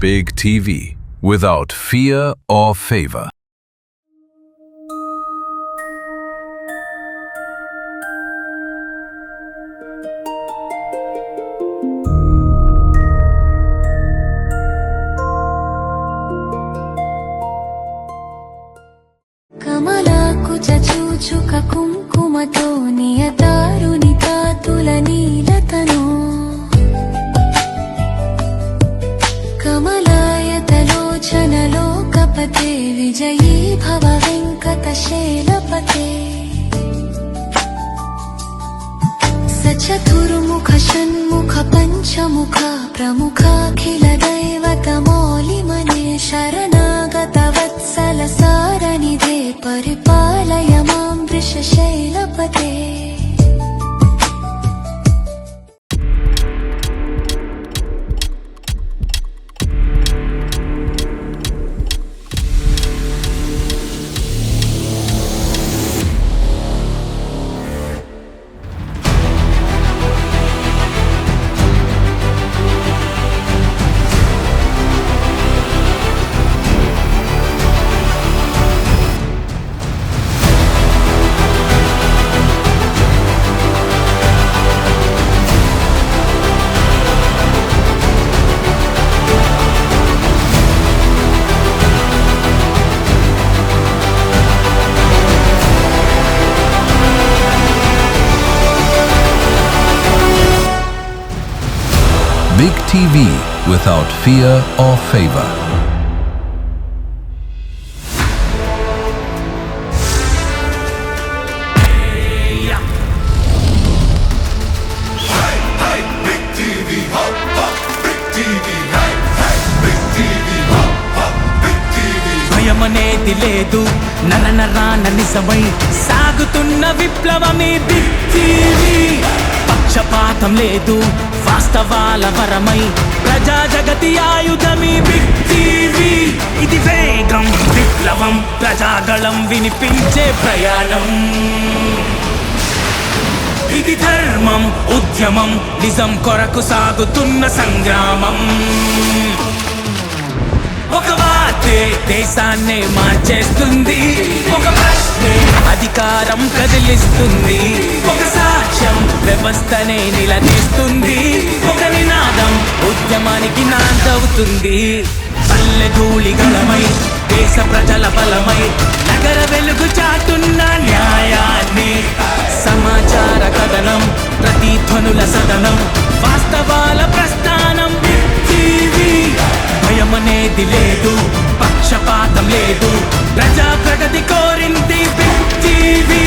Big TV, without fear or favor. చూచుక కుంకుమతో నియతారుని తాతుల నీలతను కమలాయతలోచనలోకపతే విజయీ భవ వెంకటశైలపతే సచతుర్ముఖ షణ్ముఖ పంచముఖ ప్రముఖాఖిల దైవతమౌలిమనే శరణాగత వత్సల సారనిధే పరిపాలయ మాం వృషశైలపతే Big TV, without fear or favor. భయమనేది లేదు నరనరాన నిజమై సాగుతున్న విప్లవమే బిగ్ టీవీ. పక్షపాతం లేదు వాస్తవాల వరమై ప్రజా జగతి ఆయుధమీ బిగ్ టీవీ. ఇది వేగం విప్లవం ప్రజాగళం వినిపించే ప్రయాణం. ఇది ధర్మం ఉద్యమం నిజం కొరకు సాగుతున్న సంగ్రామం. ఒక వార్తే దేశాన్నే మార్చేస్తుంది, ఒక ప్రశ్నే అధికారం కదిలిస్తుంది, ఒక సాక్ష్యం వ్యవస్థనే నిలదీస్తుంది, ఒక నినాదం ఉద్యమానికి నాందవుతుంది. పల్లెధూళిగలమై దేశ ప్రజల బలమై నగర వెలుగు చాటున్న న్యాయాన్ని సమాచార కథనం ప్రతిధ్వనుల సదనం వాస్తవాల ప్రస్థానం బిగ్ టీవీ. భయమనేది లేదు పక్షపాతం లేదు ప్రజా ప్రగతి కోరింది బిగ్ టీవీ.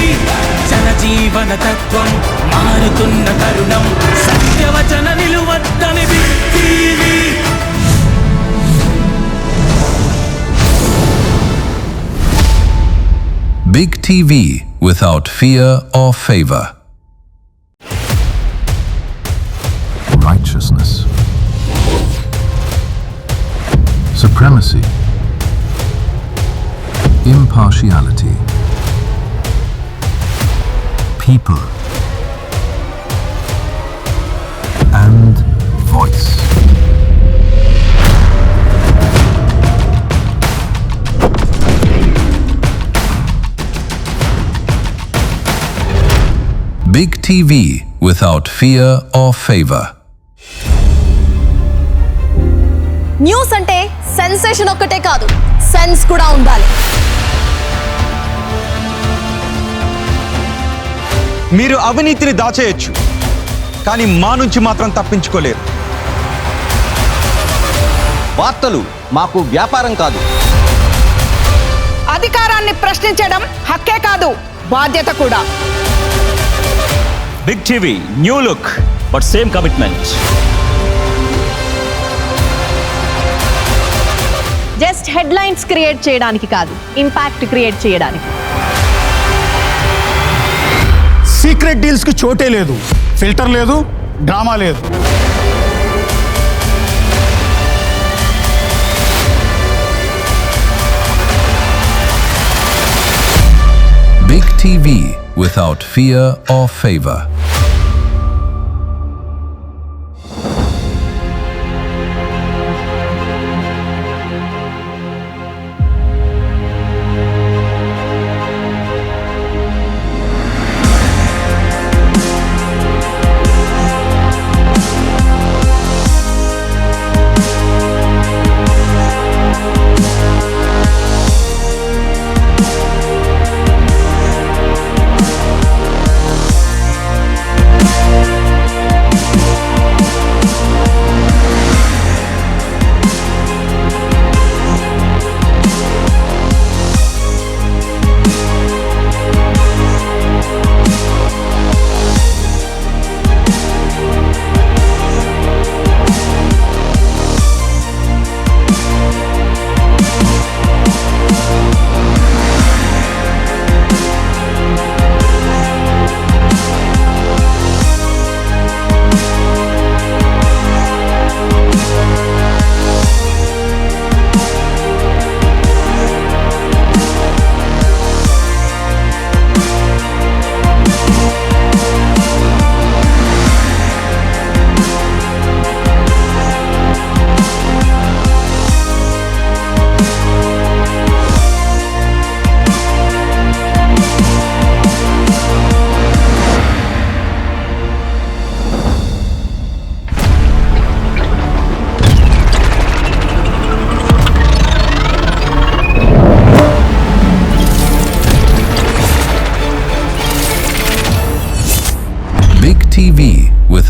జనజీవన తత్వం మారుతున్న తరుణం సత్యవచన నిలువద్దని big TV. Big TV, without fear or favor. Righteousness, supremacy, impartiality, people, and voice. Big TV, without fear or favor. News అంటే సెన్సేషన్ ఒక్కటే కాదు, సెన్స్ కూడా ఉండాలి. మీరు అవినీతిని దాచేయచ్చు, కానీ మా నుంచి మాత్రం తప్పించుకోలేరు. వార్తలు మాకు వ్యాపారం కాదు. అధికారాన్ని ప్రశ్నించడం హక్కే కాదు, బాధ్యత కూడా. Big TV, new look, but same commitment. Just headlines create చేయడానికి కాదు, ఇంపాక్ట్ క్రియేట్ చేయడానికి. సీక్రెట్ డీల్స్ కి చోటే లేదు, ఫిల్టర్ లేదు, డ్రామా లేదు. Big TV, without fear or favor.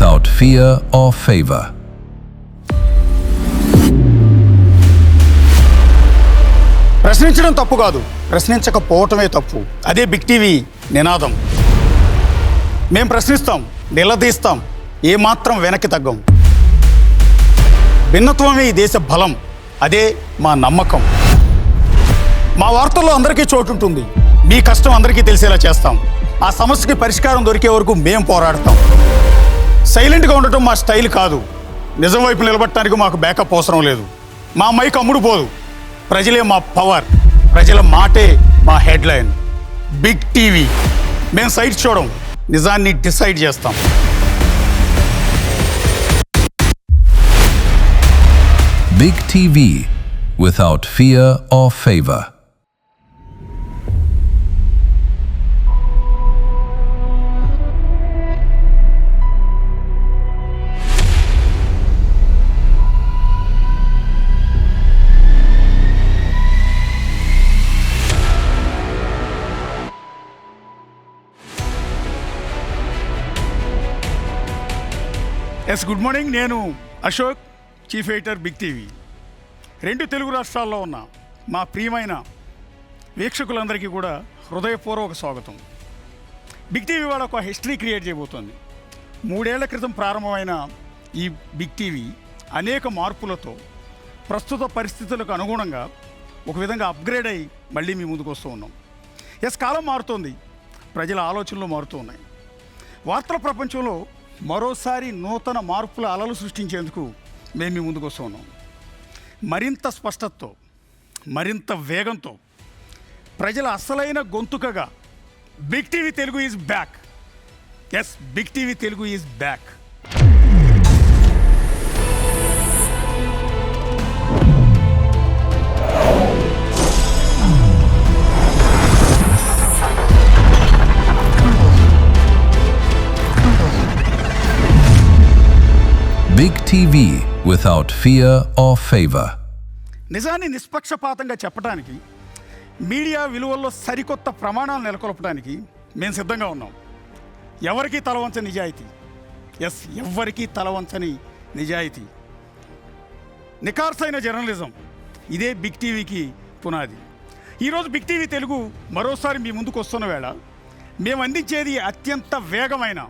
without fear or favor. ప్రశ్నించడం తప్పు కాదు, ప్రశ్నించకపోవటమే తప్పు. అదే బిగ్ టీవీ నినాదం. మేం ప్రశ్నిస్తాం, నిలదీస్తాం, ఏమాత్రం వెనక్కి తగ్గం. భిన్నత్వమే ఈ దేశ బలం, అదే మా నమ్మకం. మా వార్తల్లో అందరికీ చోటు ఉంటుంది. మీ కష్టం అందరికీ తెలిసేలా చేస్తాం. ఆ సమస్యకి పరిష్కారం దొరికే వరకు మేం పోరాడతాం. సైలెంట్గా ఉండటం మా స్టైల్ కాదు. నిజం వైపు నిలబడటానికి మాకు బ్యాకప్ అవసరం లేదు. మా మైక్ అమ్ముడు పోదు. ప్రజలే మా పవర్, ప్రజల మాటే మా హెడ్లైన్. Big TV. మేము సైట్ చూడం, నిజాన్ని డిసైడ్ చేస్తాం. Big TV without fear or favor. Yes, good morning. నేను Ashok, chief editor, big TV. 2 Telugu రాష్ట్రాల్లో ఉన్న మా ప్రియమైన వీక్షకులందరికీ కూడా హృదయపూర్వక స్వాగతం. బిగ్ టీవీ వాళ్ళ ఒక హిస్టరీ క్రియేట్ చేయబోతోంది. 3 ఏళ్ల క్రితం ప్రారంభమైన ఈ బిగ్ టీవీ అనేక మార్పులతో ప్రస్తుత పరిస్థితులకు అనుగుణంగా ఒక విధంగా అప్గ్రేడ్ అయ్యి మళ్ళీ మీ ముందుకు వస్తూ ఉన్నాం. ఎస్, కాలం మారుతోంది, ప్రజల ఆలోచనలు మారుతూ ఉన్నాయి. వార్తల ప్రపంచంలో మరోసారి నూతన మార్పుల అలలు సృష్టించేందుకు మేము మీ ముందుకు వస్తూ ఉన్నాం. మరింత స్పష్టతతో, మరింత వేగంతో, ప్రజల అసలైన గొంతుకగా big TV Telugu is back. Yes, big TV Telugu is back. Big TV without fear or favor. నిజాన్ని నిష్పక్షపాతంగా చెప్పడానికి, మీడియా విలువల్లో సరికొత్త ప్రమాణాలు నెలకొల్పడానికి మేము సిద్ధంగా ఉన్నాం. ఎవరికీ తలవంచని నిజాయితీ. ఎస్, ఎవ్వరికీ తలవంచని నిజాయితీ. నికార్సైన జర్నలిజం, ఇదే బిగ్ టీవీకి పునాది. ఈరోజు బిగ్ టీవీ తెలుగు మరోసారి మీ ముందుకు వస్తున్న వేళ మేము అందించేది అత్యంత వేగమైన,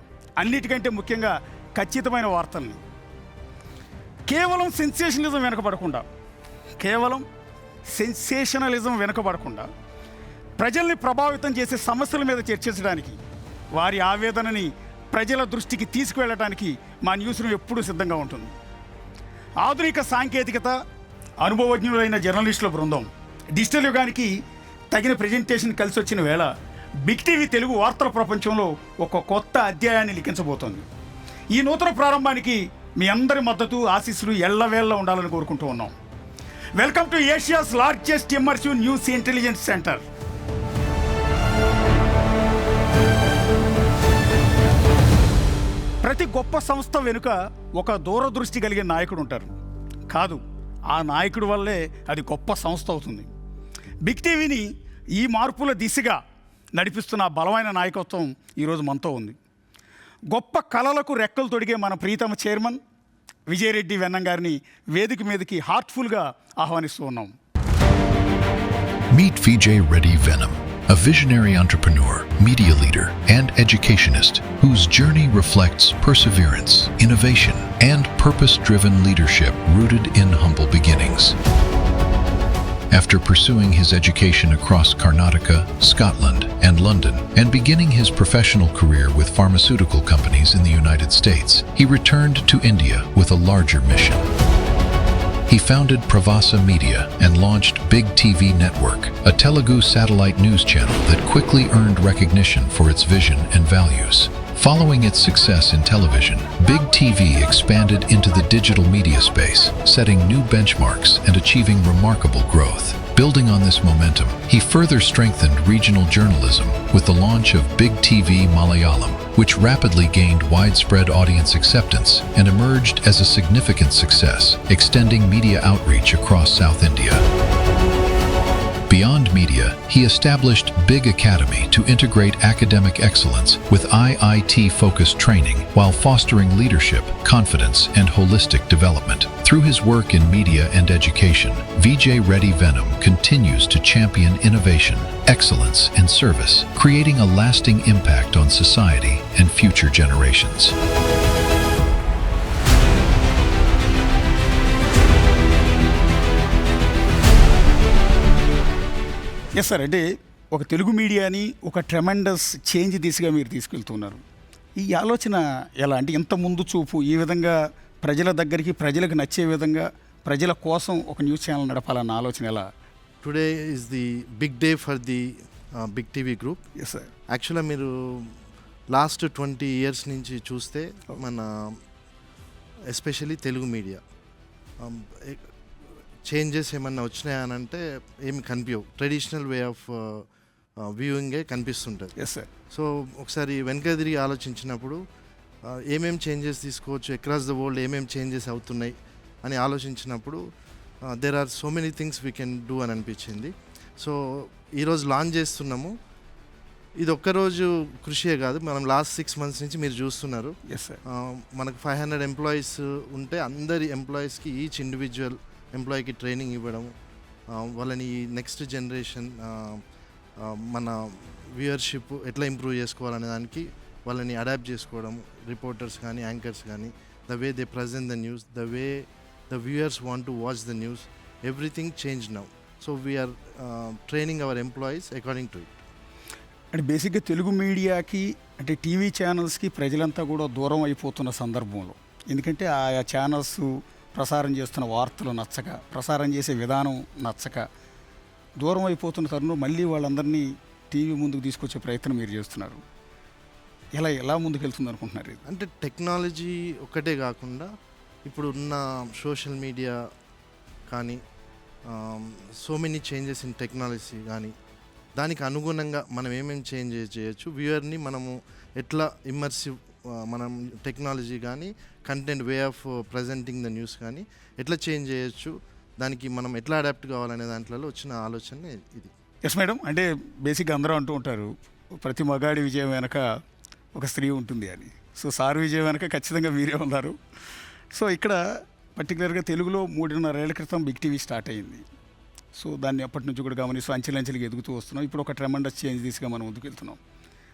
అన్నిటికంటే ముఖ్యంగా ఖచ్చితమైన వార్తల్ని. కేవలం సెన్సేషనలిజం వెనుకబడకుండా ప్రజల్ని ప్రభావితం చేసే సమస్యల మీద చర్చించడానికి, వారి ఆవేదనని ప్రజల దృష్టికి తీసుకువెళ్ళడానికి మా న్యూస్ రూమ్ ఎప్పుడూ సిద్ధంగా ఉంటుంది. ఆధునిక సాంకేతికత, అనుభవజ్ఞులైన జర్నలిస్టుల బృందం, డిజిటల్ యుగానికి తగిన ప్రెజెంటేషన్ కలిసి వచ్చిన వేళ బిగ్ టీవీ తెలుగు వార్తల ప్రపంచంలో ఒక కొత్త అధ్యాయాన్ని లిఖించబోతోంది. ఈ నూతన ప్రారంభానికి మీ అందరి మద్దతు, ఆశీస్సులు ఎల్లవేళ్ళ ఉండాలని కోరుకుంటూ ఉన్నాం. Welcome to Asia's largest immersive news intelligence centre. ప్రతి గొప్ప సంస్థ వెనుక ఒక దూరదృష్టి కలిగిన నాయకుడు ఉంటారు. కాదు, ఆ నాయకుడి వల్లే అది గొప్ప సంస్థ అవుతుంది. బిగ్ టీవీని ఈ మార్పుల దిశగా నడిపిస్తున్న బలమైన నాయకత్వం ఈరోజు మనతో ఉంది. గొప్ప కళలకు రెక్కలు తొడిగే మన ప్రీతమ చైర్మన్ విజయరెడ్డి వెన్నం గారిని వేదిక మీదకి హార్ట్ఫుల్గా ఆహ్వానిస్తూ ఉన్నాం. Meet Vijay Reddy Venom, a visionary entrepreneur, media leader, and educationist whose journey reflects perseverance, innovation, and purpose-driven leadership rooted in humble beginnings. After pursuing his education across Karnataka, Scotland, and London, and beginning his professional career with pharmaceutical companies in the United States, he returned to India with a larger mission. He founded Pravasa Media and launched Big TV Network, a Telugu satellite news channel that quickly earned recognition for its vision and values. Following its success in television, Big TV expanded into the digital media space, setting new benchmarks and achieving remarkable growth. Building on this momentum, he further strengthened regional journalism with the launch of Big TV Malayalam, which rapidly gained widespread audience acceptance and emerged as a significant success, extending media outreach across South India. Beyond media, he established Big Academy to integrate academic excellence with IIT-focused training while fostering leadership, confidence, and holistic development. Through his work in media and education, VJ Reddy Venom continues to champion innovation, excellence, and service, creating a lasting impact on society and future generations. Yes sir, అంటే ఒక తెలుగు మీడియాని ఒక tremendous change దిశగా మీరు తీసుకెళ్తున్నారు. ఈ ఆలోచన ఎలా, అంటే ఇంత ముందు చూపు, ఈ విధంగా ప్రజల దగ్గరికి ప్రజలకు నచ్చే విధంగా ప్రజల కోసం ఒక న్యూస్ ఛానల్ నడపాలన్న ఆలోచన ఎలా? Today is the big day for the big TV group. Yes sir. యాక్చువల్గా మీరు లాస్ట్ 20 years నుంచి చూస్తే మన ఎస్పెషలీ తెలుగు మీడియా చేంజెస్ ఏమన్నా వచ్చినాయనంటే ఏమి కనిపించవు. ట్రెడిషనల్ వే ఆఫ్ వ్యూయింగే కనిపిస్తుంటుంది. Yes sir. సో ఒకసారి వెనక తిరిగి ఆలోచించినప్పుడు ఏమేమి చేంజెస్ తీసుకోవచ్చు, అక్రాస్ ద వరల్డ్ ఏమేమి చేంజెస్ అవుతున్నాయి అని ఆలోచించినప్పుడు there are so many things we can do అని అనిపించింది. సో ఈరోజు లాంచ్ చేస్తున్నాము. ఇది ఒక్కరోజు కృషియే కాదు, మనం లాస్ట్ 6 months నుంచి మీరు చూస్తున్నారు. Yes sir. మనకు 500 ఎంప్లాయీస్ ఉంటే అందరి ఎంప్లాయీస్కి ఈచ్ ఇండివిజువల్ ఎంప్లాయీకి ట్రైనింగ్ ఇవ్వడం, వాళ్ళని నెక్స్ట్ జనరేషన్ మన వ్యూయర్షిప్ ఎట్లా ఇంప్రూవ్ చేసుకోవాలనే దానికి వాళ్ళని అడాప్ట్ చేసుకోవడం, రిపోర్టర్స్ కానీ యాంకర్స్ కానీ the way they present the news, the way the viewers want to watch the news, everything change now. So we are training our employees according to it. అంటే బేసిక్గా తెలుగు మీడియాకి, అంటే టీవీ ఛానల్స్కి ప్రజలంతా కూడా దూరం అయిపోతున్న సందర్భంలో, ఎందుకంటే ఆయా ఛానల్స్ ప్రసారం చేస్తున్న వార్తలు నచ్చక, ప్రసారం చేసే విధానం నచ్చక దూరం అయిపోతున్న తరుణం మళ్ళీ వాళ్ళందరినీ టీవీ ముందుకు తీసుకొచ్చే ప్రయత్నం మీరు చేస్తున్నారు. ఎలా ముందుకెళ్తుంది అనుకుంటున్నారు ఇది? అంటే టెక్నాలజీ ఒక్కటే కాకుండా ఇప్పుడు ఉన్న సోషల్ మీడియా కానీ so many changes in technology కానీ దానికి అనుగుణంగా మనం ఏమేమి చేంజ్ చేయొచ్చు, వ్యూయర్ని మనము ఎట్లా ఇమ్మర్సివ్, మనం టెక్నాలజీ కానీ content way of presenting the news కానీ ఎట్లా చేంజ్ చేయొచ్చు, దానికి మనం ఎట్లా అడాప్ట్ కావాలనే దాంట్లో వచ్చిన ఆలోచన ఇది. Yes madam. అంటే బేసిక్గా అందరూ అంటూ ఉంటారు ప్రతి మగాడి విజయం వెనక ఒక స్త్రీ ఉంటుంది అని. సో సార్ విజయం వెనక ఖచ్చితంగా మీరే ఉన్నారు. సో ఇక్కడ పర్టికులర్గా తెలుగులో 3.5 ఏళ్ల క్రితం బిగ్ టీవీ స్టార్ట్ అయింది. సో దాన్ని అప్పటి నుంచి కూడా గమనిస్తూ అంచెలంచెలుగా ఎదుగుతూ వస్తున్నాం. ఇప్పుడు ఒక ట్రెమెండస్ చేంజ్ దిశగా మనం ముందుకు వెళ్తున్నాం.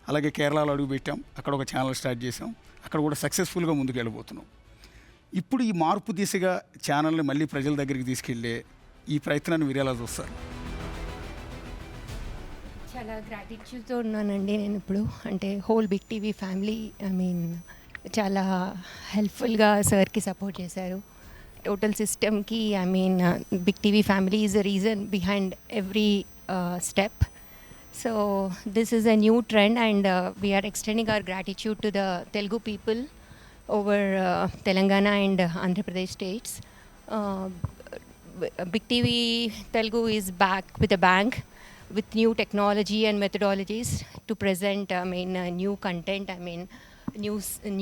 అలాగే కేరళలో అడుగు పెట్టాం, అక్కడ ఒక ఛానల్ స్టార్ట్ చేసాం, అక్కడ కూడా సక్సెస్ఫుల్గా ముందుకు వెళ్ళిపోతున్నాం. ఇప్పుడు ఈ మార్పు దిశగా ఛానల్ని మళ్ళీ ప్రజల దగ్గరికి తీసుకెళ్ళే ఈ ప్రయత్నాన్ని మీరు ఎలా చూస్తారు? చాలా గ్రాటిట్యూడ్తో ఉన్నానండి నేను ఇప్పుడు. అంటే హోల్ బిగ్ టీవీ ఫ్యామిలీ చాలా హెల్ప్ఫుల్గా సార్కి సపోర్ట్ చేశారు. టోటల్ సిస్టమ్కి big TV family is the reason behind every step. So this is a new trend and we are extending our gratitude to the Telugu people over Telangana and Andhra Pradesh states. Big TV Telugu is back with a bang with new technology and methodologies to present new content,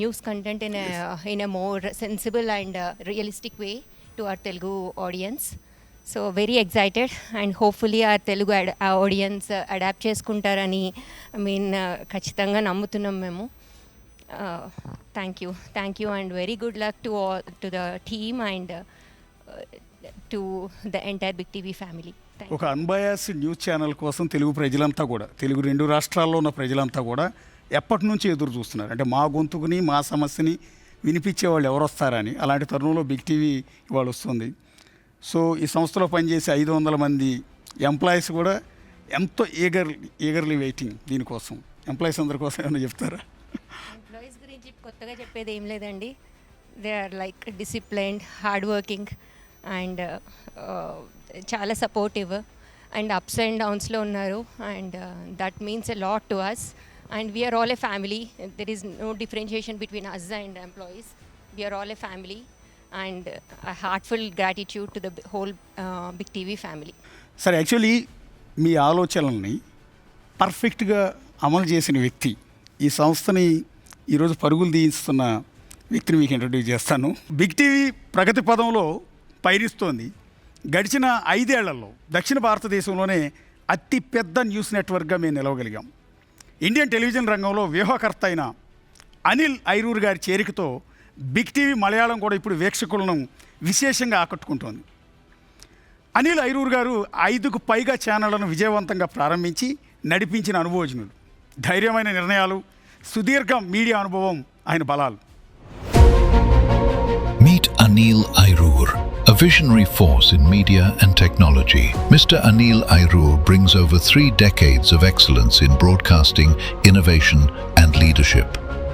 news content in a more sensible and realistic way to our Telugu audience. So very excited and hopefully ఆ Telugu audience adapt చేసుకుంటారని ఖచ్చితంగా నమ్ముతున్నాం మేము. Thank you and very good luck to the team and to the entire big TV family. ఒక unbiased news channel కోసం తెలుగు ప్రజలంతా కూడా, తెలుగు 2 రాష్ట్రాల్లో ఉన్న ప్రజలంతా కూడా ఎప్పటి నుంచి ఎదురు చూస్తున్నారు. అంటే మా గొంతుకుని, మా సమస్యని వినిపించే వాళ్ళు ఎవరు వస్తారని. అలాంటి తరుణంలో బిగ్ టీవీ ఇవాళ వస్తుంది. సో ఈ సంస్థలో పనిచేసే 500 మంది ఎంప్లాయీస్ కూడా ఎంతో ఈగర్లీ వెయిటింగ్ దీనికోసం. ఎంప్లాయీస్ అందరి కోసం ఏమైనా చెప్తారా? ఎంప్లాయీస్ గురించి కొత్తగా చెప్పేది ఏం లేదండి. They are like disciplined, hard working and చాలా సపోర్టివ్ అండ్ అప్స్ అండ్ డౌన్స్లో ఉన్నారు. And that means a lot to us and we are all a family. There is no differentiation between us and employees. We are all a family and a heartfelt gratitude to the whole Big TV family. సరే, actually మీ ఆలోచనల్ని పర్ఫెక్ట్గా అమలు చేసిన వ్యక్తి, ఈ సంస్థని ఈరోజు పరుగులు తీయిస్తున్న వ్యక్తిని మీకు ఇంట్రడ్యూస్ చేస్తాను. బిగ్ టీవీ ప్రగతి పదంలో పయనిస్తోంది. గడిచిన 5 ఏళ్లలో దక్షిణ భారతదేశంలోనే అతి పెద్ద న్యూస్ నెట్వర్క్గా మేము నిలవగలిగాం. ఇండియన్ టెలివిజన్ రంగంలో వ్యూహకర్త అయిన అనిల్ ఐరూర్ గారి చేరికతో బిగ్ టీవీ మలయాళం కూడా ఇప్పుడు వీక్షకులను విశేషంగా ఆకట్టుకుంటోంది. అనిల్ ఐరూర్ గారు 5కు పైగా ఛానళ్లను విజయవంతంగా ప్రారంభించి నడిపించిన అనుభవజ్ఞులు. ధైర్యమైన నిర్ణయాలు, సుదీర్ఘ మీడియా అనుభవం ఆయన బలాలు. Meet Anil Airur, a visionary force in media and technology. Mr. Anil Airur brings over 3 decades of excellence in broadcasting, innovation, and leadership.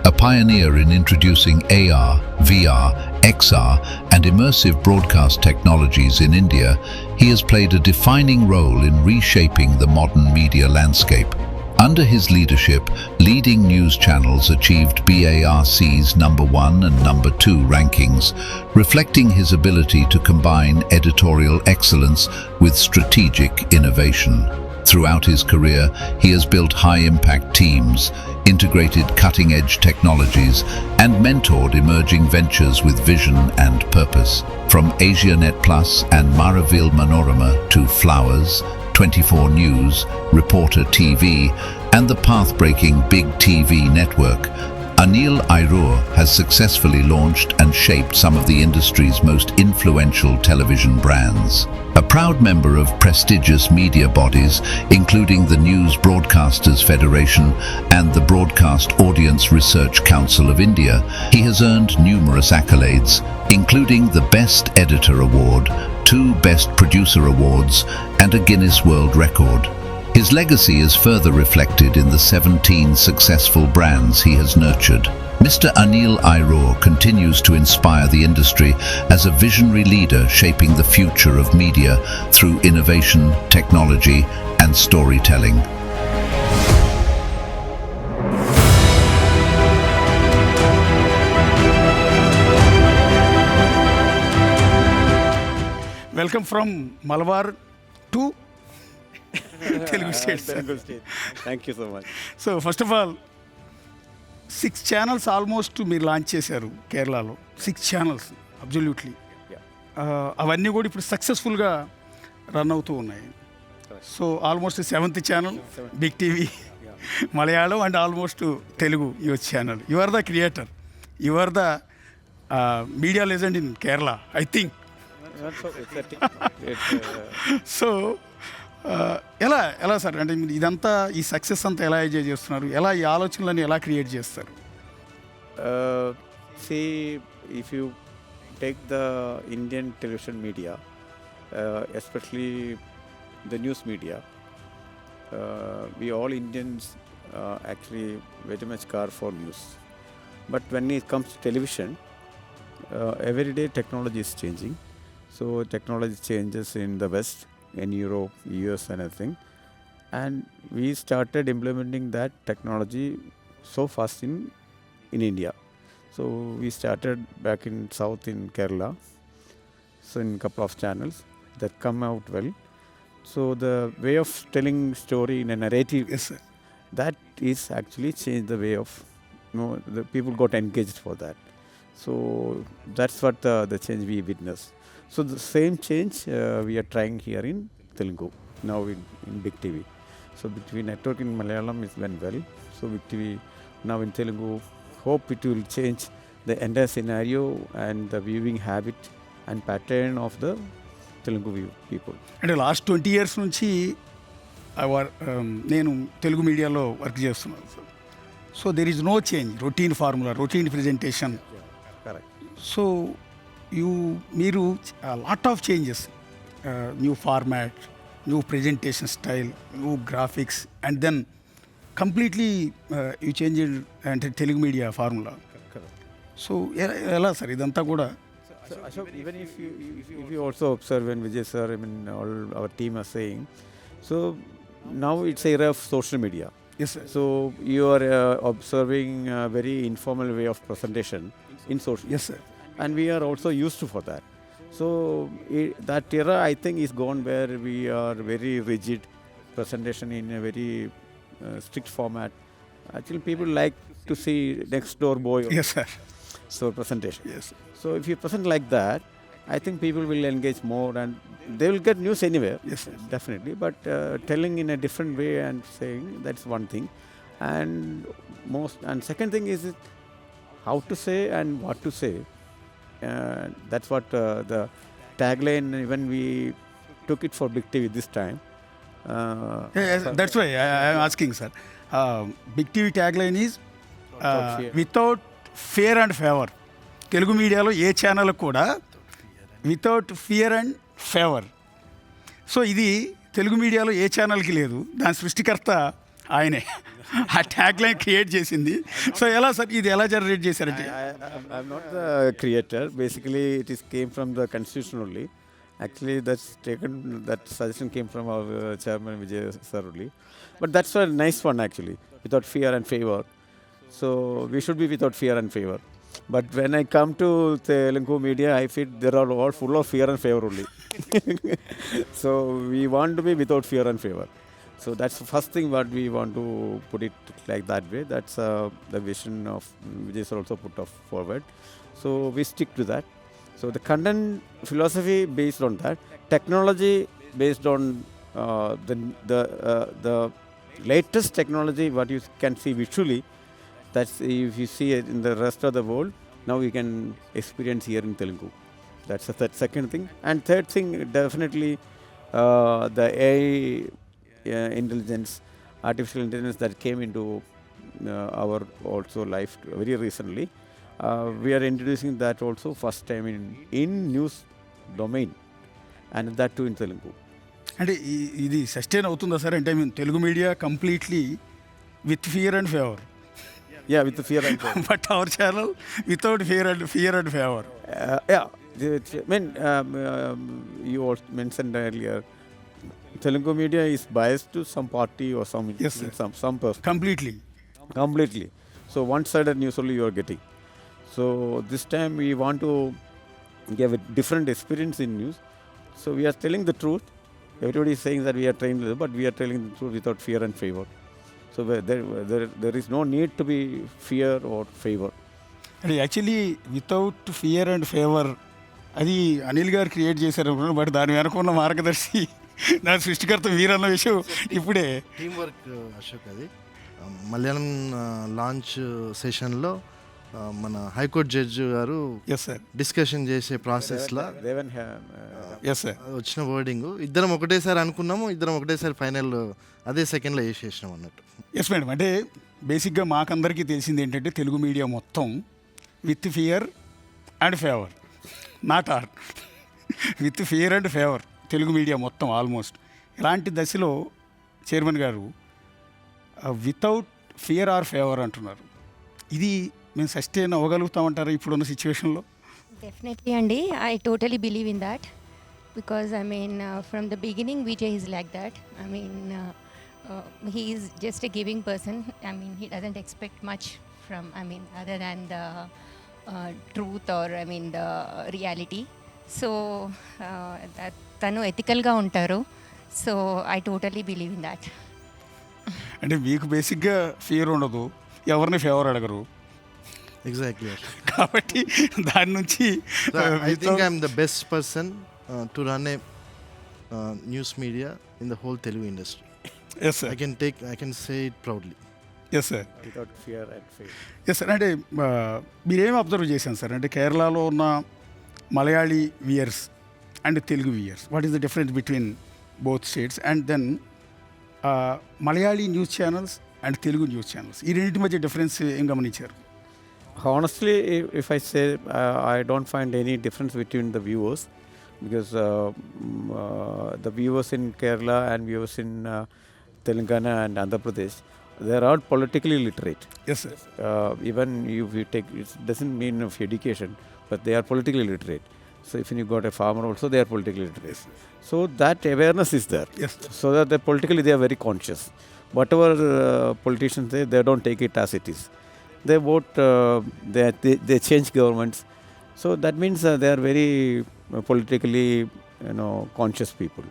A pioneer in introducing AR, VR, XR, and immersive broadcast technologies in India, he has played a defining role in reshaping the modern media landscape. Under his leadership, leading news channels achieved BARC's number 1 and number 2 rankings, reflecting his ability to combine editorial excellence with strategic innovation. Throughout his career, he has built high-impact teams, integrated cutting-edge technologies, and mentored emerging ventures with vision and purpose. From AsiaNet Plus and Maravil Manorama to Flowers, 24 News, Reporter TV, and the path-breaking Big TV network, Anil Airur has successfully launched and shaped some of the industry's most influential television brands. A proud member of prestigious media bodies, including the News Broadcasters Federation and the Broadcast Audience Research Council of India, he has earned numerous accolades, including the Best Editor Award, 2 Best Producer Awards, and a Guinness World Record. His legacy is further reflected in the 17 successful brands he has nurtured. Mr. Anil Airur continues to inspire the industry as a visionary leader shaping the future of media through innovation, technology, and storytelling. Welcome from Malabar to Telugu States. Thank you so much. So first of all 6 channels almost మీరు launch చేశారు కేరళలో. 6 channels absolutely. అవన్నీ కూడా ఇప్పుడు సక్సెస్ఫుల్గా run అవుతూ ఉన్నాయి. So almost 7th channel big TV Malayalam and almost Telugu news channel. You are the creator, you are the media legend in Kerala, I think. So ఎలా సార్, అంటే మీరు ఇదంతా ఈ సక్సెస్ అంతా ఎలా ఎంజాయ్ చేస్తున్నారు, ఎలా ఈ ఆలోచనలని ఎలా క్రియేట్ చేస్తారు? See, if you take the Indian television media, especially the news media, we all Indians actually very much care for news. But when it comes to television, every day technology is changing. So technology changes in the West, in Europe, US and everything. And we started implementing that technology so fast in India. So we started back in South in Kerala. So in a couple of channels that come out well. So the way of telling story in a narrative, Yes, sir. that is actually changed the way of, the people got engaged for that. So that's what the change we witnessed. So the same change we are trying here in Telugu, now in Big TV. So Big TV network in Malayalam is went well. So Big TV now in Telugu, hope it will change the entire scenario and the viewing habit and pattern of the Telugu people. అంటే last 20 years నుంచి నేను తెలుగు మీడియాలో work చేస్తున్నాను sir. So there is no change, routine formula, routine presentation. Correct. So మీరు lot of changes, new format, new presentation style, new graphics, and then completely you change అంటే Telugu media formula. So ఎలా sir ఇదంతా కూడా? So Ashok, even if you also observe when Vijay sir, I mean all our team are saying, so now it's a era of social media. Yes, sir. So you are observing a very informal way of presentation in social. Yes, sir. And we are also used to for that. So that era I think is gone where we are very rigid presentation in a very strict format. Actually people like to see next door boy. Yes, sir. So presentation. Yes, sir. So if you present like that, I think people will engage more and they will get news anywhere. Yes, yes. Definitely. But telling in a different way and saying, that's one thing. And second thing is it how to say and what to say. That's what the tagline, when we took it for Big TV this time. That's why I am asking, sir. Big TV tagline is without fear and favor. Telugu మీడియాలో ఏ channel కూడా without fear and favour. So ఇది తెలుగు మీడియాలో ఏ ఛానల్కి లేదు. దాని సృష్టికర్త ఆయనే ఆ ట్యాగ్ లైన్ క్రియేట్ చేసింది. సో ఎలా సార్ ఇది ఎలా జనరేట్ చేశారంటే? I'm not the creator. Basically, it came from the constitution only. Actually, that suggestion came from our chairman Vijay sir only. But that's a nice one actually, without fear and favor. So we should be without fear and favor. But when I come to Telugu media, I feel they are all full of fear and favor only. So we want to be without fear and favor. So that's the first thing what we want to put it like that way. That's the vision of Vijay sir also put forward. So we stick to that. So the content philosophy based on that, technology based on the latest technology what you can see visually. That's if you see it in the rest of the world, now you can experience here in Telugu. That's the second thing. And third thing, definitely the AI intelligence, artificial intelligence that came into our also life very recently. We are introducing that also first time in news domain, and that too in Telugu. అంటే ఇది sustain అవుతుందా sir? అంటే మేము Telugu media completely with fear and favour. Yeah, with the fear and favor. But our channel without fear and favor. Yeah, I mean, you also mentioned earlier, Telugu media is biased to some party or some Yes, sir. some person. Completely. So one-sided news only you are getting. So this time we want to give a different experience in news. So we are telling the truth. Everybody is saying that we are trained, but we are telling the truth without fear and favor. So there is no need to be fear or favor. అంటే actually without fear and favour అది అనిల్ గారు create చేశారు అనుకున్నాను. But దాని వెనక ఉన్న మార్గదర్శి దాని సృష్టికర్త వీరన్న విషయం ఇప్పుడే టీమ్ వర్క్ అశోక్. అది మలయాళం లాంచ్ సెషన్లో మన హైకోర్టు జడ్జి గారు ఎస్ సార్ డిస్కషన్ చేసే ప్రాసెస్లో ఎస్ సార్ వచ్చిన వర్డింగ్ ఇద్దరం ఒకటేసారి అనుకున్నాము, ఇద్దరం ఒకటేసారి ఫైనల్ అదే సెకండ్లో వేసేసినాం అన్నట్టు. Yes madam. అంటే బేసిక్గా మాకందరికీ తెలిసింది ఏంటంటే తెలుగు మీడియా మొత్తం with fear and favour, not or with fear and favour Telugu media మొత్తం ఆల్మోస్ట్. ఇలాంటి దశలో చైర్మన్ గారు వితౌట్ ఫియర్ ఆర్ ఫేవర్ అంటున్నారు. ఇది మేము సస్టైన్ అవ్వగలుగుతామంటారా ఇప్పుడున్న సిచ్యువేషన్లో? డెఫినెట్లీ అండి, I totally believe in that because I mean from the beginning Vijay is like that. I mean he is just a giving person. I mean, he doesn't expect much from, I mean, other than the truth or, I mean, the reality. So, that tanu ethical ga untaru. So, I totally believe in that. అంటే మీకు బేసిక్గా fear ఉండదు, ఎవరిని favour అడగరు. Exactly. కాబట్టి దాని నుంచి I think I'm the best person to run A news media in the whole Telugu industry. Yes, sir. I can say it proudly. Yes, sir. Without fear and favor. Yes, sir. అంటే మీరేం observe చేశాను sir అంటే కేరళలో ఉన్న Malayali viewers and Telugu viewers, what is the difference between both states? And then Malayali news channels and Telugu news channels, ఈ రెండింటి మధ్య difference ఏం గమనించారు? Honestly, if I say, I don't find any difference between the viewers, because the viewers in Kerala and viewers in Telangana and Andhra Pradesh, they are all politically literate. Yes, sir. Even if you take, it doesn't mean of education, but they are politically literate. So if you got a farmer also, they are politically literate. So that awareness is there. Yes. So that they politically they are very conscious. Whatever politicians say, they don't take it as it is. They vote, they change governments. So that means they are very politically, conscious people.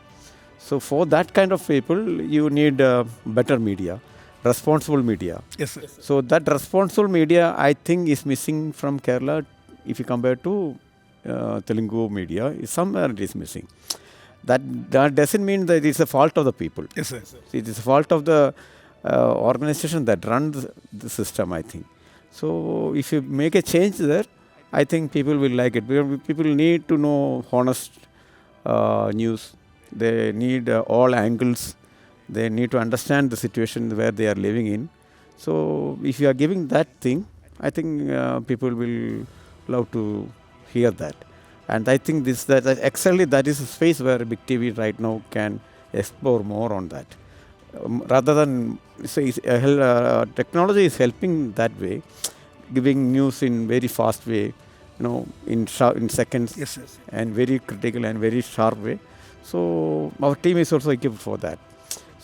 So for that kind of people, you need better media, responsible media. Yes, sir. So that responsible media, I think, is missing from Kerala if you compare to Telugu media, somewhere it is missing. That doesn't mean that it's a fault of the people. Yes, sir. It is a fault of the organization that runs the system, I think. So if you make a change there, I think people will like it. People need to know honest news. They need all angles. They need to understand the situation where they are living in. So if you are giving that thing, I think people will love to hear that. And I think actually that is a space where Big TV right now can explore more on that. Rather than say technology is helping that way, giving news in very fast way, in seconds, Yes, yes. and very critical and very sharp way. So our team is also equipped for that.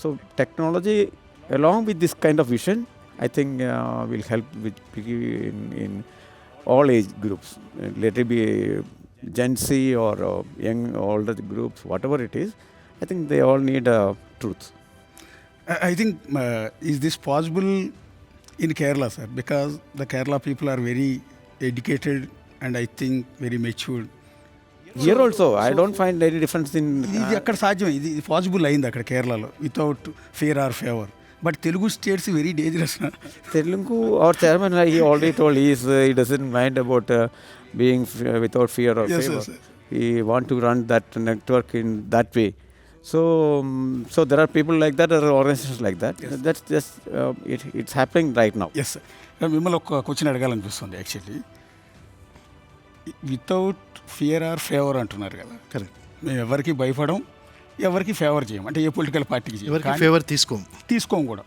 So technology along with this kind of vision, I think will help with in all age groups. Let it be Gen Z or young older groups, whatever it is. I think they all need truth. I think is this possible in Kerala, sir? Because the Kerala people are very educated and I think very matured. Here also, I don't find any difference in. ఇది అక్కడ సాధ్యం, ఇది possible అయింది అక్కడ కేరళలో without fear or favour. But Telugu states very dangerous. Telugu, our chairman, he already told he doesn't mind about being without fear or Yes, favor. yes, yes. He want to run that network in that way. So there are people like that, there are organizations like that. Yes. That's just it's happening right now. Yes sir. మిమ్మల్ని ఒక question అడగాలనిపిస్తుంది actually. Without fear or favor అంటున్నారు కదా. Correct. మేము ఎవరికి భయపడం, ఎవరికి favour చేయం. అంటే ఏ పొలిటికల్ పార్టీకి ఎవరికి ఫేవర్ తీసుకోము కూడా,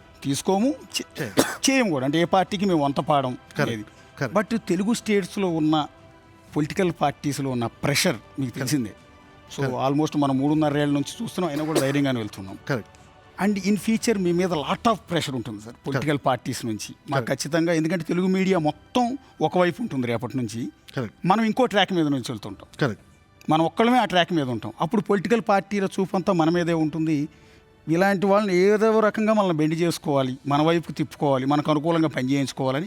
చేయం కూడా. అంటే ఏ పార్టీకి మేము వంత పాడం అనేది. బట్ తెలుగు స్టేట్స్లో ఉన్న పొలిటికల్ పార్టీస్లో ఉన్న ప్రెషర్ మీకు తెలిసిందే. సో ఆల్మోస్ట్ మనం 3.5 ఏళ్ళ నుంచి చూస్తున్నాం, అయినా కూడా ధైర్యంగానే వెళ్తున్నాం. కరెక్ట్. అండ్ ఇన్ ఫ్యూచర్ మీ మీద లాట్ ఆఫ్ ప్రెషర్ ఉంటుంది సార్ పొలిటికల్ పార్టీస్ నుంచి. మాకు ఖచ్చితంగా, ఎందుకంటే తెలుగు మీడియా మొత్తం ఒకవైపు ఉంటుంది రేపటి నుంచి. మనం ఇంకో ట్రాక్ మీద నుంచి వెళ్తుంటాం. కరెక్ట్. మనం ఒక్కళ్ళమే ఆ ట్రాక్ మీద ఉంటాం. అప్పుడు పొలిటికల్ పార్టీల చూపంతా మన మీదే ఉంటుంది. ఇలాంటి వాళ్ళని ఏదో రకంగా మనల్ని బెండ్ చేసుకోవాలి, మన వైపు తిప్పుకోవాలి, మనకు అనుకూలంగా పనిచేయించుకోవాలని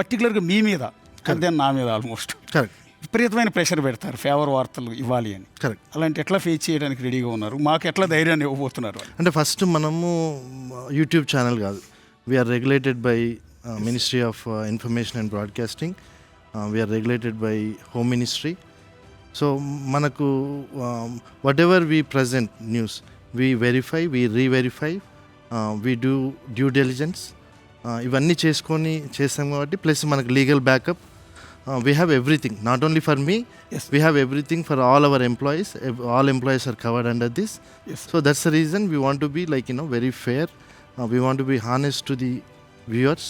పర్టికులర్గా మీ మీద, అదే నా మీద ఆల్మోస్ట్ విపరీతమైన ప్రెషర్ పెడతారు ఫేవర్ వార్తలు ఇవ్వాలి అని. అలాంటి ఎట్లా ఫేస్ చేయడానికి రెడీగా ఉన్నారు? మాకు ఎట్లా ధైర్యాన్ని ఇవ్వబోతున్నారు? అంటే ఫస్ట్ మనము యూట్యూబ్ ఛానల్ కాదు, we are regulated by ministry of information and broadcasting, we are regulated by home ministry. So మనకు whatever we present news, we verify, we reverify, we do due diligence, ఇవన్నీ చేస్తాం కాబట్టి. ప్లస్ మనకు legal backup, we have everything, not only for me. Yes. We have everything for all our employees. All employees are covered under this. Yes. So that's the reason we want to be very fair. We want to be honest to the viewers.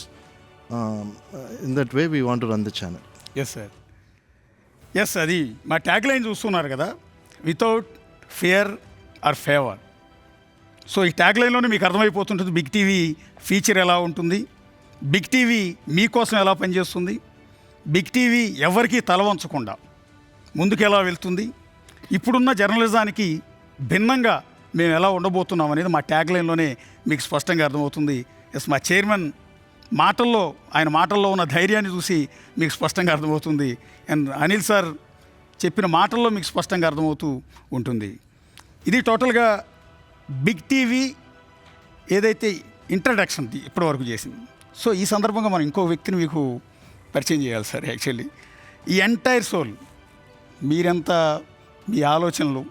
In that way we want to run the channel. Yes sir. Yes, అది మా tag line చూస్తున్నారు కదా, without fear or favour. So ఈ tag లైన్లోనే మీకు అర్థమైపోతుంటుంది big TV feature ఎలా ఉంటుంది, big TV మీకోసం ఎలా పనిచేస్తుంది, బిగ్ టీవీ ఎవరికీ తలవంచకుండా ముందుకు ఎలా వెళ్తుంది, ఇప్పుడున్న జర్నలిజానికి భిన్నంగా మేము ఎలా ఉండబోతున్నాం అనేది మా ట్యాగ్ లైన్లోనే మీకు స్పష్టంగా అర్థమవుతుంది. ఎస్, మా చైర్మన్ ఆయన మాటల్లో ఉన్న ధైర్యాన్ని చూసి మీకు స్పష్టంగా అర్థమవుతుంది. అండ్ అనిల్ సార్ చెప్పిన మాటల్లో మీకు స్పష్టంగా అర్థమవుతూ ఉంటుంది. ఇది టోటల్గా బిగ్ టీవీ ఏదైతే ఇంట్రడక్షన్ ఇప్పటివరకు చేసింది. సో ఈ సందర్భంగా మనం ఇంకో వ్యక్తిని మీకు పరిచయం చేయాలి సార్. యాక్చువల్లీ ఈ ఎంటైర్ సోల్ మీరంతా, మీ ఆలోచనలు,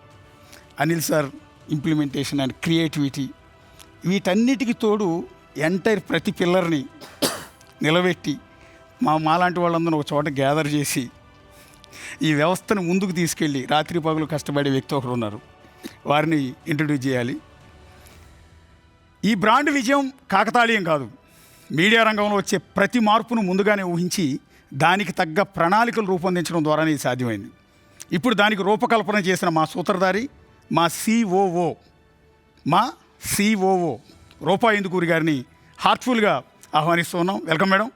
Anil sir implementation and creativity, వీటన్నిటికీ తోడు ఎంటైర్ ప్రతి పిల్లర్ని నిలబెట్టి మాలాంటి వాళ్ళందరూ ఒక చోట గ్యాదర్ చేసి ఈ వ్యవస్థను ముందుకు తీసుకెళ్ళి రాత్రి పగలు కష్టపడే వ్యక్తి ఒకరు ఉన్నారు, వారిని ఇంట్రడ్యూస్ చేయాలి. ఈ బ్రాండ్ విజయం కాకతాళీయం కాదు. మీడియా రంగంలో వచ్చే ప్రతి మార్పును ముందుగానే ఊహించి దానికి తగ్గ ప్రణాళికలు రూపొందించడం ద్వారానే ఇది సాధ్యమైంది. ఇప్పుడు దానికి రూపకల్పన చేసిన మా సూత్రధారి, మా సిఓఓ రూపా ఇందుకూరి గారిని హార్ట్ఫుల్గా ఆహ్వానిస్తున్నాం. Welcome madam.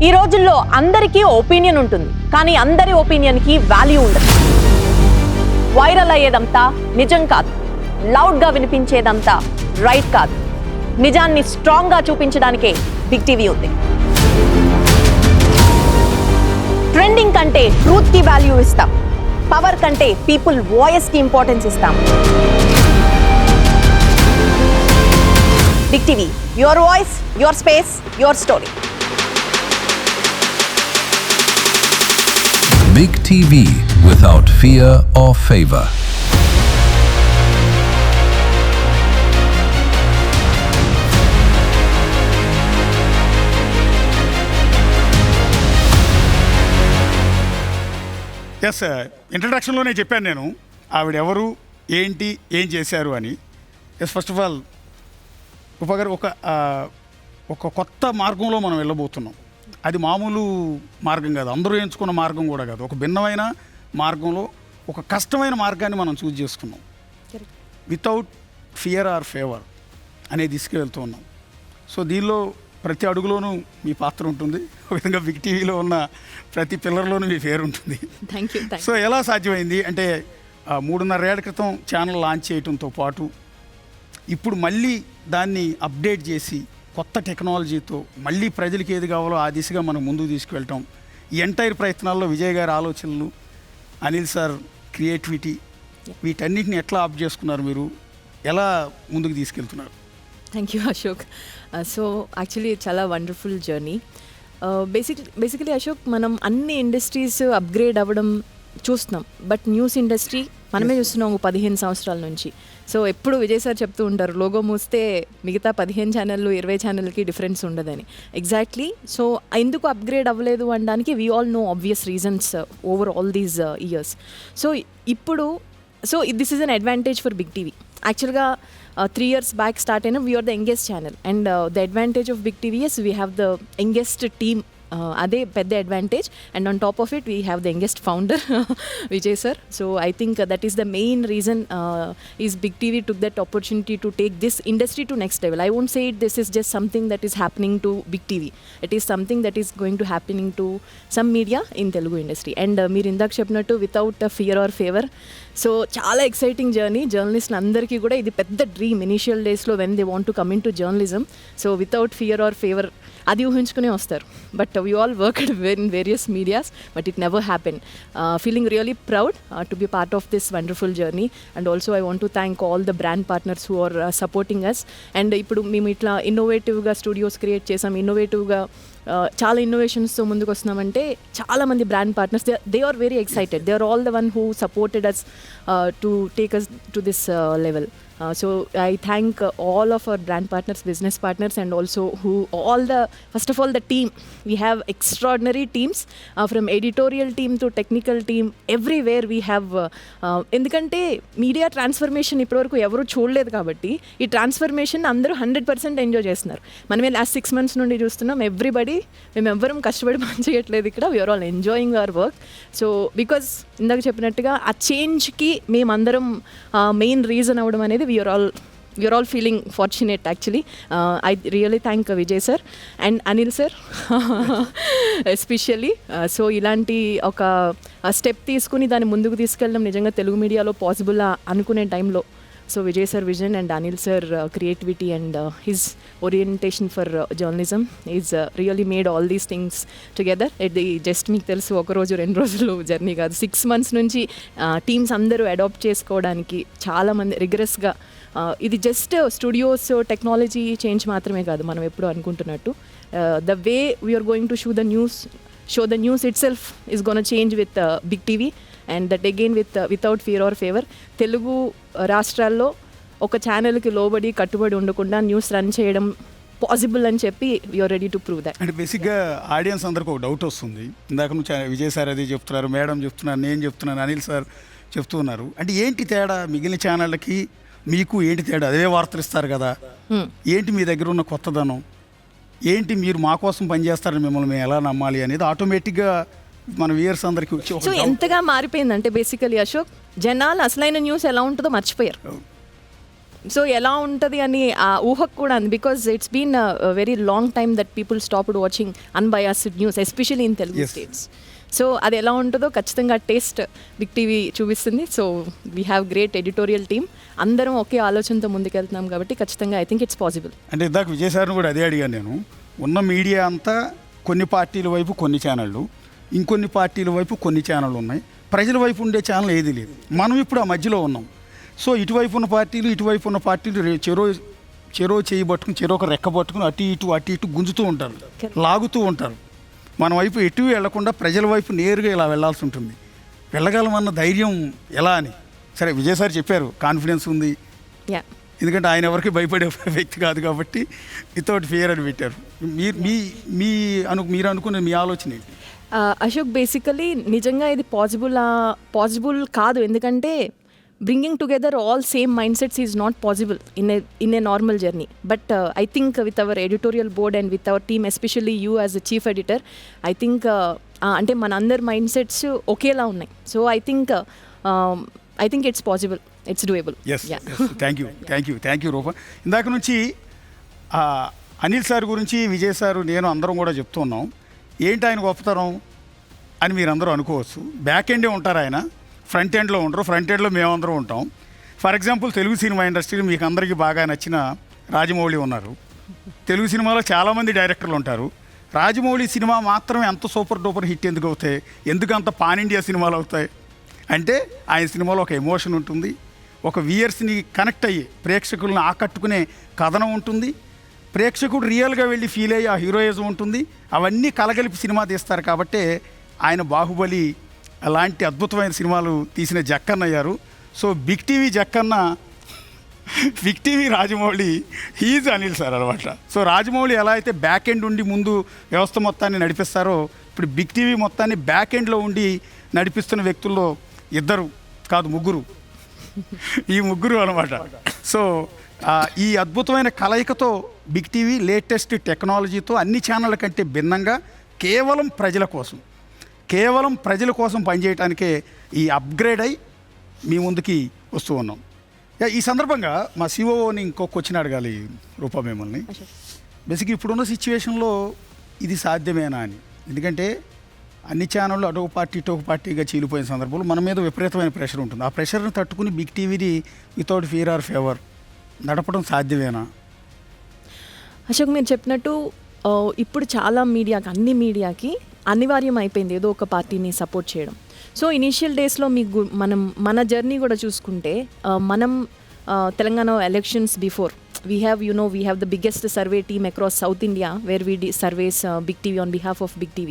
ఈ రోజుల్లో అందరికీ ఒపీనియన్ ఉంటుంది, కానీ అందరి ఒపీనియన్కి వాల్యూ ఉండదు. వైరల్ అయ్యేదంతా నిజం కాదు, లౌడ్గా వినిపించేదంతా రైట్ కాదు. నిజాన్ని స్ట్రాంగ్గా చూపించడానికే బిగ్ టీవీ ఉంది. ట్రెండింగ్ కంటే ట్రూత్కి వాల్యూ ఇస్తాం, పవర్ కంటే పీపుల్ వాయిస్కి ఇంపార్టెన్స్ ఇస్తాం. Big TV, your voice, your space, your story. Big TV without fear or favor. Yes, ఇంట్రడక్షన్లోనే చెప్పాను నేను ఆవిడ ఎవరు, ఏంటి, ఏం చేశారు అని. ఎస్, ఫస్ట్ ఆఫ్ ఆల్ ఉపగారు ఒక కొత్త మార్గంలో మనం వెళ్ళబోతున్నాం. అది మామూలు మార్గం కాదు, అందరూ ఎంచుకున్న మార్గం కూడా కాదు. ఒక భిన్నమైన మార్గంలో ఒక కష్టమైన మార్గాన్ని మనం చూజ్ చేసుకున్నాం. వితౌట్ ఫియర్ ఆర్ ఫేవర్ అనే దిశకి వెళ్తూ ఉన్నాం. సో దీనిలో ప్రతి అడుగులోనూ మీ పాత్ర ఉంటుంది. ఒక విధంగా బిగ్ టీవీలో ఉన్న ప్రతి పిల్లర్లోనూ మీ పేరు ఉంటుంది. Thank you. సో ఎలా సాధ్యమైంది అంటే 3.5 ఏళ్ల క్రితం ఛానల్ లాంచ్ చేయడంతో పాటు ఇప్పుడు మళ్ళీ దాన్ని అప్డేట్ చేసి కొత్త టెక్నాలజీతో మళ్ళీ ప్రజలకి ఏది కావాలో ఆ దిశగా మనం ముందుకు తీసుకువెళ్ళటం, ఈ ఎంటైర్ ప్రయత్నాల్లో విజయ్ గారి ఆలోచనలు, అనిల్ సార్ క్రియేటివిటీ, వీటన్నిటిని ఎట్లా అప్ చేసుకున్నారు, మీరు ఎలా ముందుకు తీసుకెళ్తున్నారు? Thank you Ashok. So actually చాలా వండర్ఫుల్ జర్నీ. బేసికలీ అశోక్, మనం అన్ని ఇండస్ట్రీస్ అప్గ్రేడ్ అవ్వడం చూస్తున్నాం, బట్ న్యూస్ ఇండస్ట్రీ మనమే చూస్తున్నాం 15 సంవత్సరాల నుంచి. సో ఎప్పుడు విజయ్ సార్ చెప్తూ ఉంటారు, లోగో మూస్తే మిగతా 15 ఛానళ్ళు 20 ఛానల్కి డిఫరెన్స్ ఉండదని. ఎగ్జాక్ట్లీ. సో ఎందుకు అప్గ్రేడ్ అవ్వలేదు అనడానికి we all know obvious reasons over all these years. So ఇప్పుడు this is an advantage for big TV. యాక్చువల్గా 3 years బ్యాక్ స్టార్ట్ అయిన we are the youngest channel, and the advantage of big TV is we have the youngest team. అదే పెద్ద advantage. And on top of it we have the youngest founder Vijay sir. So I think that is the main reason is big TV took that opportunity to take this industry to next level. I won't say it this is just something that is happening to big TV. It is something that is going to happening to some media in Telugu industry. And మీరు ఇందాక చెప్పినట్టు without fear or favour. So చాలా exciting journey. జర్నలిస్టులు అందరికీ కూడా ఇది పెద్ద dream initial డేస్లో when they want to come in to journalism. So without fear or favour అది ఊహించుకునే వస్తారు. But we all worked in various medias, but it never happen. Feeling really proud to be part of this wonderful journey. And also I want to thank all the brand partners who are supporting us. And ఇప్పుడు మేము ఇట్లా ఇన్నోవేటివ్గా studios create చేసాం, ఇన్నోవేటివ్గా చాలా ఇన్నోవేషన్స్తో ముందుకు వస్తున్నామంటే చాలామంది brand partners they are very excited. They are all the one who supported us to take us to this level. So I thank all of our brand partners, business partners, and also first of all the team. We have extraordinary teams from editorial team to technical team. Everywhere we have ఎందుకంటే media transformation ఇప్పటివరకు ఎవరు చూడలేదు కాబట్టి ఈ transformation అందరూ 100% enjoy చేస్తున్నారు. మనమే last 6 months నుండి చూస్తున్నాం. ఎవ్రీబడి, మేము ఎవ్వరం కష్టపడి పని చేయట్లేదు ఇక్కడ. We are all enjoying our work. So because ఇందాక చెప్పినట్టుగా ఆ చేంజ్కి మేమందరం మెయిన్ రీజన్ అవ్వడం అనేది we are all feeling fortunate actually. I really thank Vijay sir and Anil sir especially. So ఇలాంటి ఒక స్టెప్ తీసుకుని దాన్ని ముందుకు తీసుకెళ్ళడం నిజంగా తెలుగు మీడియాలో పాసిబుల్ అనుకునే టైంలో so Vijay sir vision and Anil sir creativity and his orientation for journalism is really made all these things together. ఇది జస్ట్ మీకు తెలుసు 1 రోజు 2 రోజులు జర్నీ కాదు, 6 months నుంచి టీమ్స్ అందరూ అడాప్ట్ చేసుకోవడానికి చాలామంది రిగరస్గా. ఇది జస్ట్ స్టూడియోస్ టెక్నాలజీ చేంజ్ మాత్రమే కాదు మనం ఎప్పుడు అనుకుంటున్నట్టు. The way we are going to show the news itself is going to change with Big TV, and that again without fear or favor. Telugu రాష్ట్రాల్లో ఒక ఛానల్కి లోబడి కట్టుబడి ఉండకుండా న్యూస్ రన్ చేయడం పాసిబుల్ అని చెప్పి we are ready to prove that. అంటే బేసిక్గా ఆడియన్స్ అందరికి ఒక డౌట్ వస్తుంది. ఇందాక నుంచి విజయ్ సార్ అది చెప్తున్నారు, మేడం చెప్తున్నారు, నేను చెప్తున్నాను, అనిల్ సార్ చెప్తున్నారు. అంటే ఏంటి తేడా మిగిలిన ఛానళ్ళకి మీకు ఏంటి తేడా? అదే వార్తలు ఇస్తారు కదా, ఏంటి మీ దగ్గర ఉన్న కొత్తదనం ఏంటి? మీరు మా కోసం పనిచేస్తారని మిమ్మల్ని మేము ఎలా నమ్మాలి అనేది ఆటోమేటిక్గా మన వ్యూయర్స్ అందరికీ వచ్చి. సో ఎంతగా మారిపోయిందంటే బేసికలీ అశోక్, జనాలు అసలైన న్యూస్ ఎలా ఉంటుందో మర్చిపోయారు. సో ఎలా ఉంటుంది అని ఆ ఊహకు కూడా ఉంది. Because it's been very long time that people stopped watching unbiased news, especially in Telugu states. So అది ఎలా ఉంటుందో ఖచ్చితంగా టేస్ట్ బిగ్ టీవీ చూపిస్తుంది. So we have great editorial team, అందరం ఒకే ఆలోచనతో ముందుకెళ్తున్నాం కాబట్టి ఖచ్చితంగా ఐ థింక్ ఇట్స్ పాసిబుల్. అంటే ఇందాక విజయ్ సార్ని కూడా అదే అడిగాను నేను. ఉన్న మీడియా అంతా కొన్ని పార్టీల వైపు కొన్ని ఛానళ్ళు, ఇంకొన్ని పార్టీల వైపు కొన్ని ఛానళ్ళు ఉన్నాయి, ప్రజల వైపు ఉండే ఛానల్ ఏది లేదు. మనం ఇప్పుడు ఆ మధ్యలో ఉన్నాం. సో ఇటువైపు ఉన్న పార్టీలు చెరో చేయి పట్టుకుని చెరొక రెక్క పట్టుకుని అటు ఇటు గుంజుతూ ఉంటారు, లాగుతూ ఉంటారు. మన వైపు ఎటు వెళ్లకుండా ప్రజల వైపు నేరుగా ఇలా వెళ్లాల్సి ఉంటుంది. వెళ్ళగలమన్న ధైర్యం ఎలా అని సరే విజయ్ సార్ చెప్పారు, కాన్ఫిడెన్స్ ఉంది. ఎందుకంటే ఆయన ఎవరికి భయపడే వ్యక్తి కాదు కాబట్టి వితౌట్ ఫియర్ అని పెట్టారు. మీరు అనుకునే మీ ఆలోచన ఏంటి? అశోక్, బేసికలీ నిజంగా ఇది పాసిబుల్ కాదు. ఎందుకంటే bringing together all same mindsets is not possible in a normal journey. But I think with our editorial board and with our team, especially you as a chief editor, I think అంటే మన అందరి mind sets ఒకేలా ఉన్నాయి. So I think it's possible, it's doable. Thank you Rupa. ఇందాక నుంచి Anil sir గురించి Vijay sir నేను అందరం కూడా చెప్తున్నాం. ఏంటి ఆయన గొప్పతనం అని మీరు అందరూ అనుకోవచ్చు. బ్యాక్ ఎండే ఉంటారు ఆయన, ఫ్రంట్ ఎండ్లో ఉంటారు. ఫ్రంట్ ఎండ్లో మేమందరం ఉంటాం. ఫర్ ఎగ్జాంపుల్ తెలుగు సినిమా ఇండస్ట్రీలో మీకు అందరికీ బాగా నచ్చిన రాజమౌళి ఉన్నారు. తెలుగు సినిమాలో చాలామంది డైరెక్టర్లు ఉంటారు. రాజమౌళి సినిమా మాత్రమే అంత సూపర్ డూపర్ హిట్ ఎందుకు అవుతాయి, ఎందుకు అంత పాన్ ఇండియా సినిమాలు అవుతాయి అంటే ఆయన సినిమాలో ఒక ఎమోషన్ ఉంటుంది, ఒక వ్యూయర్స్ని కనెక్ట్ అయ్యి ప్రేక్షకులను ఆకట్టుకునే కథనం ఉంటుంది, ప్రేక్షకుడు రియల్గా వెళ్ళి ఫీల్ అయ్యి ఆ హీరోయిజం ఉంటుంది. అవన్నీ కలగలిపి సినిమా తీస్తారు. కాబట్టే ఆయన బాహుబలి అలాంటి అద్భుతమైన సినిమాలు తీసిన జక్కన్న అయ్యారు. So big TV Jakkanna, big TV Rajamouli, he's Anil sir అనమాట. సో రాజమౌళి ఎలా అయితే బ్యాక్ ఎండ్ ఉండి ముందు వ్యవస్థ మొత్తాన్ని నడిపిస్తారో, ఇప్పుడు బిగ్ టీవీ మొత్తాన్ని బ్యాక్ ఎండ్లో ఉండి నడిపిస్తున్న వ్యక్తుల్లో ఇద్దరు కాదు ముగ్గురు, ఈ ముగ్గురు అనమాట. సో ఈ అద్భుతమైన కలయికతో బిగ్ టీవీ లేటెస్ట్ టెక్నాలజీతో అన్ని ఛానళ్ళ కంటే భిన్నంగా కేవలం ప్రజల కోసం పనిచేయడానికే ఈ అప్గ్రేడ్ అయి మీ ముందుకి వస్తూ ఉన్నాం. ఈ సందర్భంగా మా సిఓని ఇంకొక క్వశ్చన్ అడగాలి రూపా మిమ్మల్ని. బేసిక్గా ఇప్పుడున్న సిచ్యువేషన్లో ఇది సాధ్యమేనా అని. ఎందుకంటే అన్ని ఛానళ్ళు అటొక పార్టీ ఇటొక పార్టీగా చీలిపోయిన సందర్భంలో మన మీద విపరీతమైన ప్రెషర్ ఉంటుంది. ఆ ప్రెషర్ని తట్టుకుని బిగ్ టీవీని వితౌట్ ఫియర్ ఆర్ ఫేవర్ నడపడం సాధ్యమేనా? అశోక్, మీరు చెప్పినట్టు ఇప్పుడు చాలా అన్ని మీడియాకి అనివార్యం అయిపోయింది ఏదో ఒక పార్టీని సపోర్ట్ చేయడం. సో ఇనీషియల్ డేస్లో మన జర్నీ కూడా చూసుకుంటే మనం Telangana elections before we have the biggest survey team across South India where we surveys Big TV on behalf of Big TV.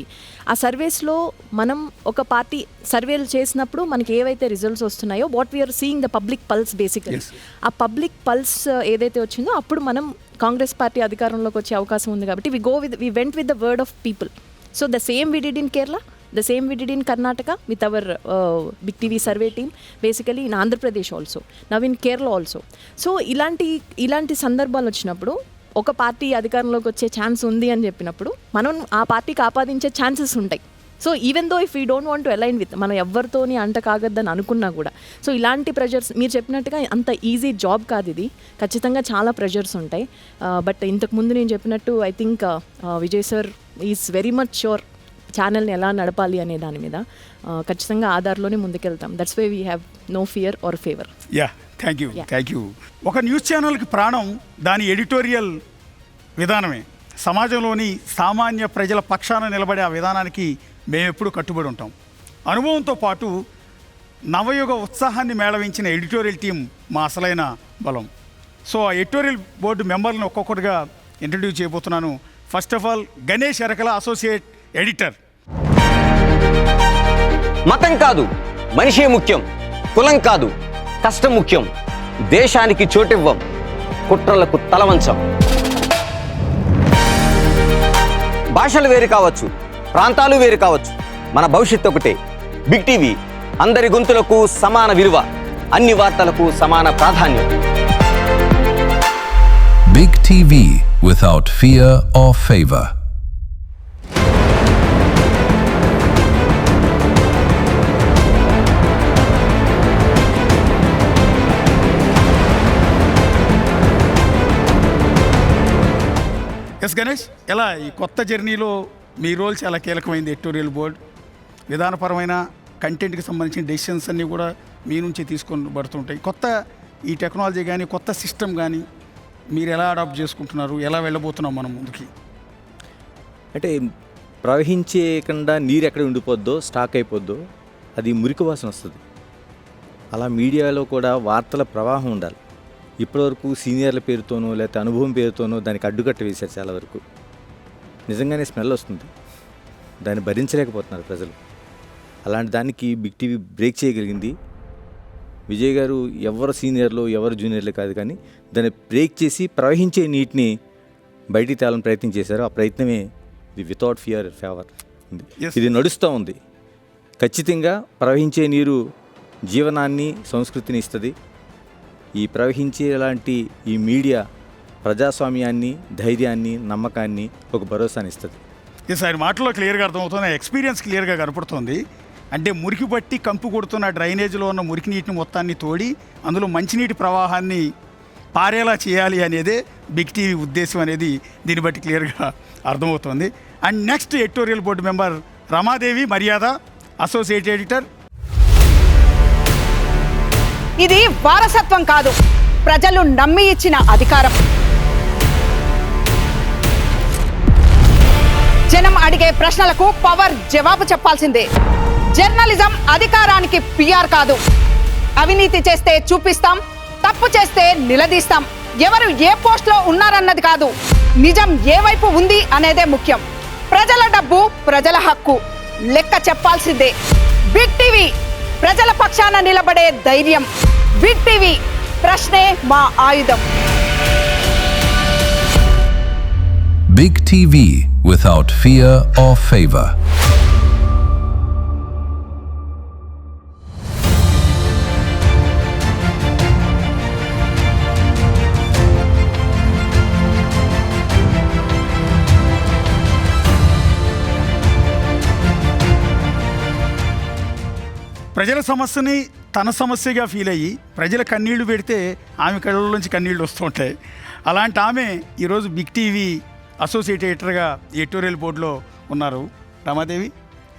ఆ సర్వేస్లో మనం ఒక పార్టీ సర్వేలు చేసినప్పుడు మనకి ఏవైతే రిజల్ట్స్ వస్తున్నాయో what we are seeing the public pulse basically. ఆ పబ్లిక్ పల్స్ ఏదైతే వచ్చిందో అప్పుడు మనం కాంగ్రెస్ పార్టీ అధికారంలోకి వచ్చే అవకాశం ఉంది కాబట్టి we went with the word of people. So the same we did in Kerala, the same we did in Karnataka with our Big TV survey team, basically in Andhra Pradesh also, now in Kerala also. So ఇలాంటి సందర్భాలు వచ్చినప్పుడు ఒక party అధికారంలోకి వచ్చే chance ఉంది అని చెప్పినప్పుడు మనం ఆ పార్టీకి ఆపాదించే ఛాన్సెస్ ఉంటాయి. So even though if we don't want to align with, మనం ఎవరితోని అంట కాగద్దని అనుకున్నా కూడా, సో ఇలాంటి ప్రెషర్స్ మీరు చెప్పినట్టుగా అంత ఈజీ జాబ్ కాదు ఇది. ఖచ్చితంగా చాలా ప్రెషర్స్ ఉంటాయి. బట్ ఇంతకుముందు నేను చెప్పినట్టు I think Vijay sir is very much sure ఛానల్ని ఎలా నడపాలి అనే దాని మీద. ఖచ్చితంగా ఆధార్లోనే ముందుకెళ్తాం. That's why we have no fear or favor. Thank you. ఒక న్యూస్ ఛానల్కి ప్రాణం దాని ఎడిటోరియల్ విధానమే. సమాజంలోని సామాన్య ప్రజల పక్షాన నిలబడే ఆ విధానానికి మేము ఎప్పుడూ కట్టుబడి ఉంటాం. అనుభవంతో పాటు నవయుగ ఉత్సాహాన్ని మేళవించిన ఎడిటోరియల్ టీం మా అసలైన బలం. సో ఆ ఎడిటోరియల్ బోర్డు మెంబర్లను ఒక్కొక్కటిగా ఇంట్రడ్యూస్ చేయబోతున్నాను. First of all Ganesh Yerukala, associate editor. మతం కాదు మనిషే ముఖ్యం, కులం కాదు కష్టం ముఖ్యం, దేశానికి చోటివ్వం, కుట్రలకు తలవంచం. భాషలు వేరు కావచ్చు, ప్రాంతాలు వేరు కావచ్చు, మన భవిష్యత్తు ఒకటే. బిగ్ టీవీ అందరి గొంతులకు సమాన విలువ, అన్ని వార్తలకు సమాన ప్రాధాన్యం. Big TV without fear or favor. Yes Ganesh, ఎలా ఈ కొత్త జర్నీలో మీ రోల్ చాలా కీలకమైంది. ఎడిటోరియల్ బోర్డ్ విధానపరమైన కంటెంట్కి సంబంధించిన డెసిషన్స్ అన్నీ కూడా మీ నుంచి తీసుకొని పడుతుంటాయి. కొత్త ఈ టెక్నాలజీ కానీ కొత్త సిస్టమ్ కానీ మీరు ఎలా అడాప్ట్ చేసుకుంటున్నారు, ఎలా వెళ్ళబోతున్నాం మనం ముందుకి? అంటే ప్రవహించేయకుండా నీరు ఎక్కడ ఉండిపోద్దో స్టాక్ అయిపోద్దో అది మురికి వాసన వస్తుంది. అలా మీడియాలో కూడా వార్తల ప్రవాహం ఉండాలి. ఇప్పటివరకు సీనియర్ల పేరుతోనో లేకపోతే అనుభవం పేరుతోనో దానికి అడ్డుకట్ట వేశారు. చాలా వరకు నిజంగానే స్మెల్ వస్తుంది, దాన్ని భరించలేకపోతున్నారు ప్రజలు. అలాంటి దానికి బిగ్ టీవీ బ్రేక్ చేయగలిగింది. విజయ్ గారు ఎవరు సీనియర్లు ఎవరు జూనియర్లు కాదు, కానీ దాన్ని బ్రేక్ చేసి ప్రవహించే నీటిని బయటికి తేవాలని ప్రయత్నం చేశారు. ఆ ప్రయత్నమే ఇది వితౌట్ ఫియర్ ఫేవర్ ఉంది. ఇది నడుస్తూ ఉంది. ఖచ్చితంగా ప్రవహించే నీరు జీవనాన్ని సంస్కృతిని ఇస్తుంది. ఈ ప్రవహించేలాంటి ఈ మీడియా ప్రజాస్వామ్యాన్ని, ధైర్యాన్ని, నమ్మకాన్ని, ఒక భరోసాని ఇస్తుంది. ఆయన మాటల్లో క్లియర్గా అర్థమవుతుంది, ఎక్స్పీరియన్స్ క్లియర్గా కనపడుతుంది. అంటే మురికి పట్టి కంపు కొడుతున్న డ్రైనేజ్లో ఉన్న మురికి నీటిని మొత్తాన్ని తోడి అందులో మంచినీటి ప్రవాహాన్ని పారేలా చేయాలి అనేదే బిగ్ టీవీ ఉద్దేశం అనేది దీన్ని బట్టి క్లియర్గా అర్థమవుతుంది. And next editorial board member Ramadevi మర్యాద, అసోసియేట్ ఎడిటర్. ఇది వారసత్వం కాదు, ప్రజలు నమ్మి ఇచ్చిన అధికారం. జనం అడిగే ప్రశ్నలకు పవర్ జవాబు చెప్పాల్సిందే. జర్నలిజం అధికారానికి పిఆర్ కాదు. అవినీతి చేస్తే చూపిస్తాం, తప్పు చేస్తే నిలదీస్తాం. ఎవరు ఏ పోస్ట్లో ఉన్నారన్నది కాదు, నిజం ఏ వైపు ఉంది అనేదే ముఖ్యం. ప్రజల డబ్బు ప్రజల హక్కు, లెక్క చెప్పాల్సిందే. బిగ్ టీవీ ప్రజల పక్షాన నిలబడే ధైర్యం. బిగ్ టీవీ ప్రశ్నే మా ఆయుధం. Big TV without fear or favor. ప్రజల సమస్యని తన సమస్యగా ఫీల్ అయ్యి ప్రజల కన్నీళ్లు పెడితే ఆమె కళ్ళలోంచి కన్నీళ్లు వస్తూ ఉంటాయి. అలాంటి ఆమె ఈరోజు బిగ్ టీవీ అసోసియేట్ ఎడిటర్గా ఎడిటోరియల్ బోర్డులో ఉన్నారు. రమాదేవి,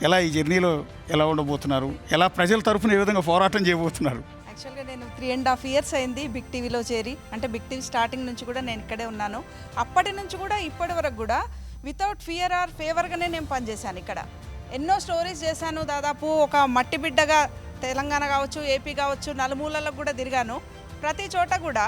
ఎలా ఈ జర్నీలో ఎలా ఉండబోతున్నారు, ఎలా ప్రజల తరఫున ఏ విధంగా పోరాటం చేయబోతున్నారు? యాక్చువల్గా నేను 3.5 years అయింది బిగ్ టీవీలో చేరి. అంటే బిగ్ టీవీ స్టార్టింగ్ నుంచి కూడా నేను ఇక్కడే ఉన్నాను. అప్పటి నుంచి కూడా ఇప్పటి వరకు కూడా వితౌట్ ఫియర్ ఆర్ ఫేవర్గానే నేను పనిచేశాను. ఇక్కడ ఎన్నో స్టోరీస్ చేశాను. దాదాపు ఒక మట్టి బిడ్డగా తెలంగాణ కావచ్చు, ఏపీ కావచ్చు, నలుమూలలకు కూడా తిరిగాను. ప్రతి చోట కూడా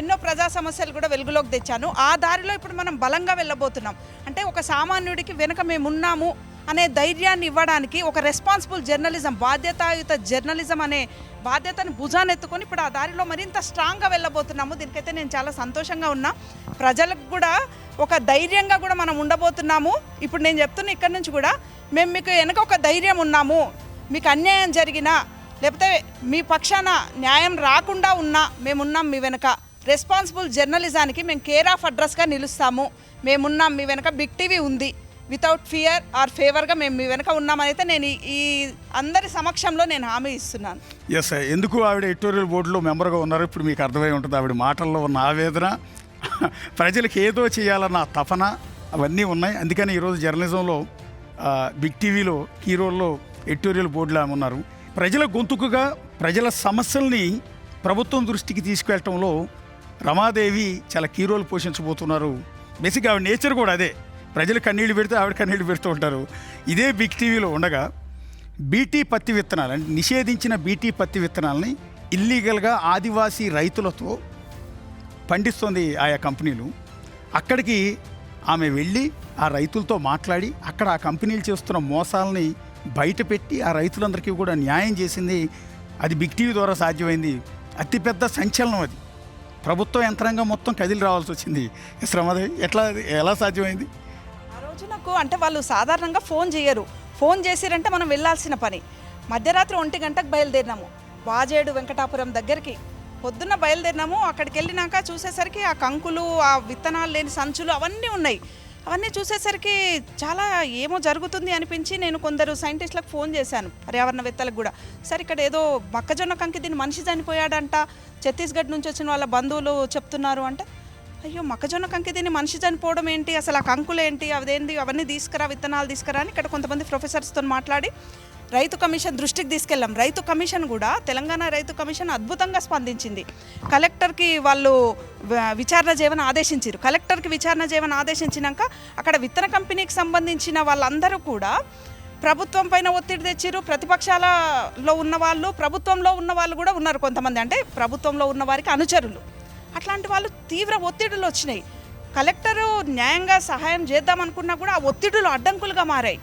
ఎన్నో ప్రజా సమస్యలు కూడా వెలుగులోకి తెచ్చాను. ఆ దారిలో ఇప్పుడు మనం బలంగా వెళ్ళబోతున్నాం. అంటే ఒక సామాన్యుడికి వెనుక మేమున్నాము అనే ధైర్యాన్ని ఇవ్వడానికి ఒక రెస్పాన్సిబుల్ జర్నలిజం, బాధ్యతాయుత జర్నలిజం అనే బాధ్యతను భుజానెత్తుకొని ఇప్పుడు ఆ దారిలో మరింత స్ట్రాంగ్గా వెళ్ళబోతున్నాము. దీనికైతే నేను చాలా సంతోషంగా ఉన్నా. ప్రజలకు కూడా ఒక ధైర్యంగా కూడా మనం ఉండబోతున్నాము. ఇప్పుడు నేను చెప్తున్నా ఇక్కడ నుంచి కూడా, మేము మీకు వెనక ఒక ధైర్యం ఉన్నాము. మీకు అన్యాయం జరిగినా లేకపోతే మీ పక్షాన న్యాయం రాకుండా ఉన్నా మేమున్నాం మీ వెనక. రెస్పాన్సిబుల్ జర్నలిజానికి మేము కేర్ ఆఫ్ అడ్రస్గా నిలుస్తాము. మేమున్నాం మీ వెనక. బిగ్ టీవీ ఉంది. వితౌట్ ఫియర్ ఆర్ ఫేవర్గా మేము మీ వెనక ఉన్నామని అయితే నేను ఈ అందరి సమక్షంలో నేను హామీ ఇస్తున్నాను. ఎస్, ఎందుకు ఆవిడ ఎడిటోరియల్ బోర్డులో మెంబర్గా ఉన్నారు ఇప్పుడు మీకు అర్థమై ఉంటుంది. ఆవిడ మాటల్లో ఉన్న ఆవేదన, ప్రజలకు ఏదో చేయాలన్న తపన అవన్నీ ఉన్నాయి. అందుకని ఈరోజు జర్నలిజంలో బిగ్ టీవీలో హీరోల్లో ఎడిటోరియల్ బోర్డులో ఉన్నారు. ప్రజల గొంతుకుగా ప్రజల సమస్యల్ని ప్రభుత్వం దృష్టికి తీసుకెళ్లటంలో రమాదేవి చాలా కీ రోల్ పోషించబోతున్నారు. బేసిక్గా ఆవిడ నేచర్ కూడా అదే. ప్రజలు కన్నీళ్లు పెడితే ఆవిడ కన్నీళ్లు పెడుతూ ఉంటారు. ఇదే బిగ్ టీవీలో ఉండగా బీటీ పత్తి విత్తనాలు, అంటే నిషేధించిన బీటీ పత్తి విత్తనాలని ఇల్లీగల్గా ఆదివాసీ రైతులతో పండిస్తుంది ఆయా కంపెనీలు. అక్కడికి ఆమె వెళ్ళి ఆ రైతులతో మాట్లాడి అక్కడ ఆ కంపెనీలు చేస్తున్న మోసాలని బయటపెట్టి ఆ రైతులందరికీ కూడా న్యాయం చేసింది. అది బిగ్ టీవీ ద్వారా సాధ్యమైంది. అతిపెద్ద సంచలనం అది. ప్రభుత్వ యంత్రాంగం మొత్తం కదిలి రావాల్సి వచ్చింది. శ్రమది ఎలా సాధ్యమైంది? ఆ రోజు నాకు అంటే వాళ్ళు సాధారణంగా ఫోన్ చేయరు. ఫోన్ చేసిరంటే మనం వెళ్ళాల్సిన పని. మధ్యరాత్రి 1 గంటకు బయలుదేరినాము వాజేడు వెంకటాపురం దగ్గరికి. పొద్దున్న బయలుదేరినాము. అక్కడికి వెళ్ళినాక చూసేసరికి ఆ కంకులు, ఆ విత్తనాలు లేని సంచులు అవన్నీ ఉన్నాయి. అవన్నీ చూసేసరికి చాలా ఏమో జరుగుతుంది అనిపించి నేను కొందరు సైంటిస్టులకు ఫోన్ చేశాను, పర్యావరణవేత్తలకు కూడా. సార్ ఇక్కడ ఏదో మొక్కజొన్న కంకి దీని మనిషి చనిపోయాడంట, ఛత్తీస్గఢ్ నుంచి వచ్చిన వాళ్ళ బంధువులు చెప్తున్నారు అంటే, అయ్యో మొక్కజొన్న కంకి తిని మనిషి చనిపోవడం ఏంటి, అసలు ఆ కంకులు ఏంటి, అదేంటి, అవన్నీ తీసుకురా, విత్తనాలు తీసుకురా అని ఇక్కడ కొంతమంది ప్రొఫెసర్స్తో మాట్లాడి రైతు కమిషన్ దృష్టికి తీసుకెళ్ళాం. రైతు కమిషన్ కూడా, తెలంగాణ రైతు కమిషన్ అద్భుతంగా స్పందించింది. కలెక్టర్కి వాళ్ళు విచారణ చేయమని ఆదేశించారు. కలెక్టర్కి విచారణ చేయమని ఆదేశించినాక అక్కడ విత్తన కంపెనీకి సంబంధించిన వాళ్ళందరూ కూడా ప్రభుత్వం పైన ఒత్తిడి తెచ్చిరు. ప్రతిపక్షాలలో ఉన్నవాళ్ళు, ప్రభుత్వంలో ఉన్న వాళ్ళు కూడా ఉన్నారు కొంతమంది, అంటే ప్రభుత్వంలో ఉన్న వారికి అనుచరులు. అట్లాంటి వాళ్ళు తీవ్ర ఒత్తిడులు వచ్చినాయి. కలెక్టరు న్యాయంగా సహాయం చేద్దామనుకున్నా కూడా ఆ ఒత్తిడులు అడ్డంకులుగా మారాయి.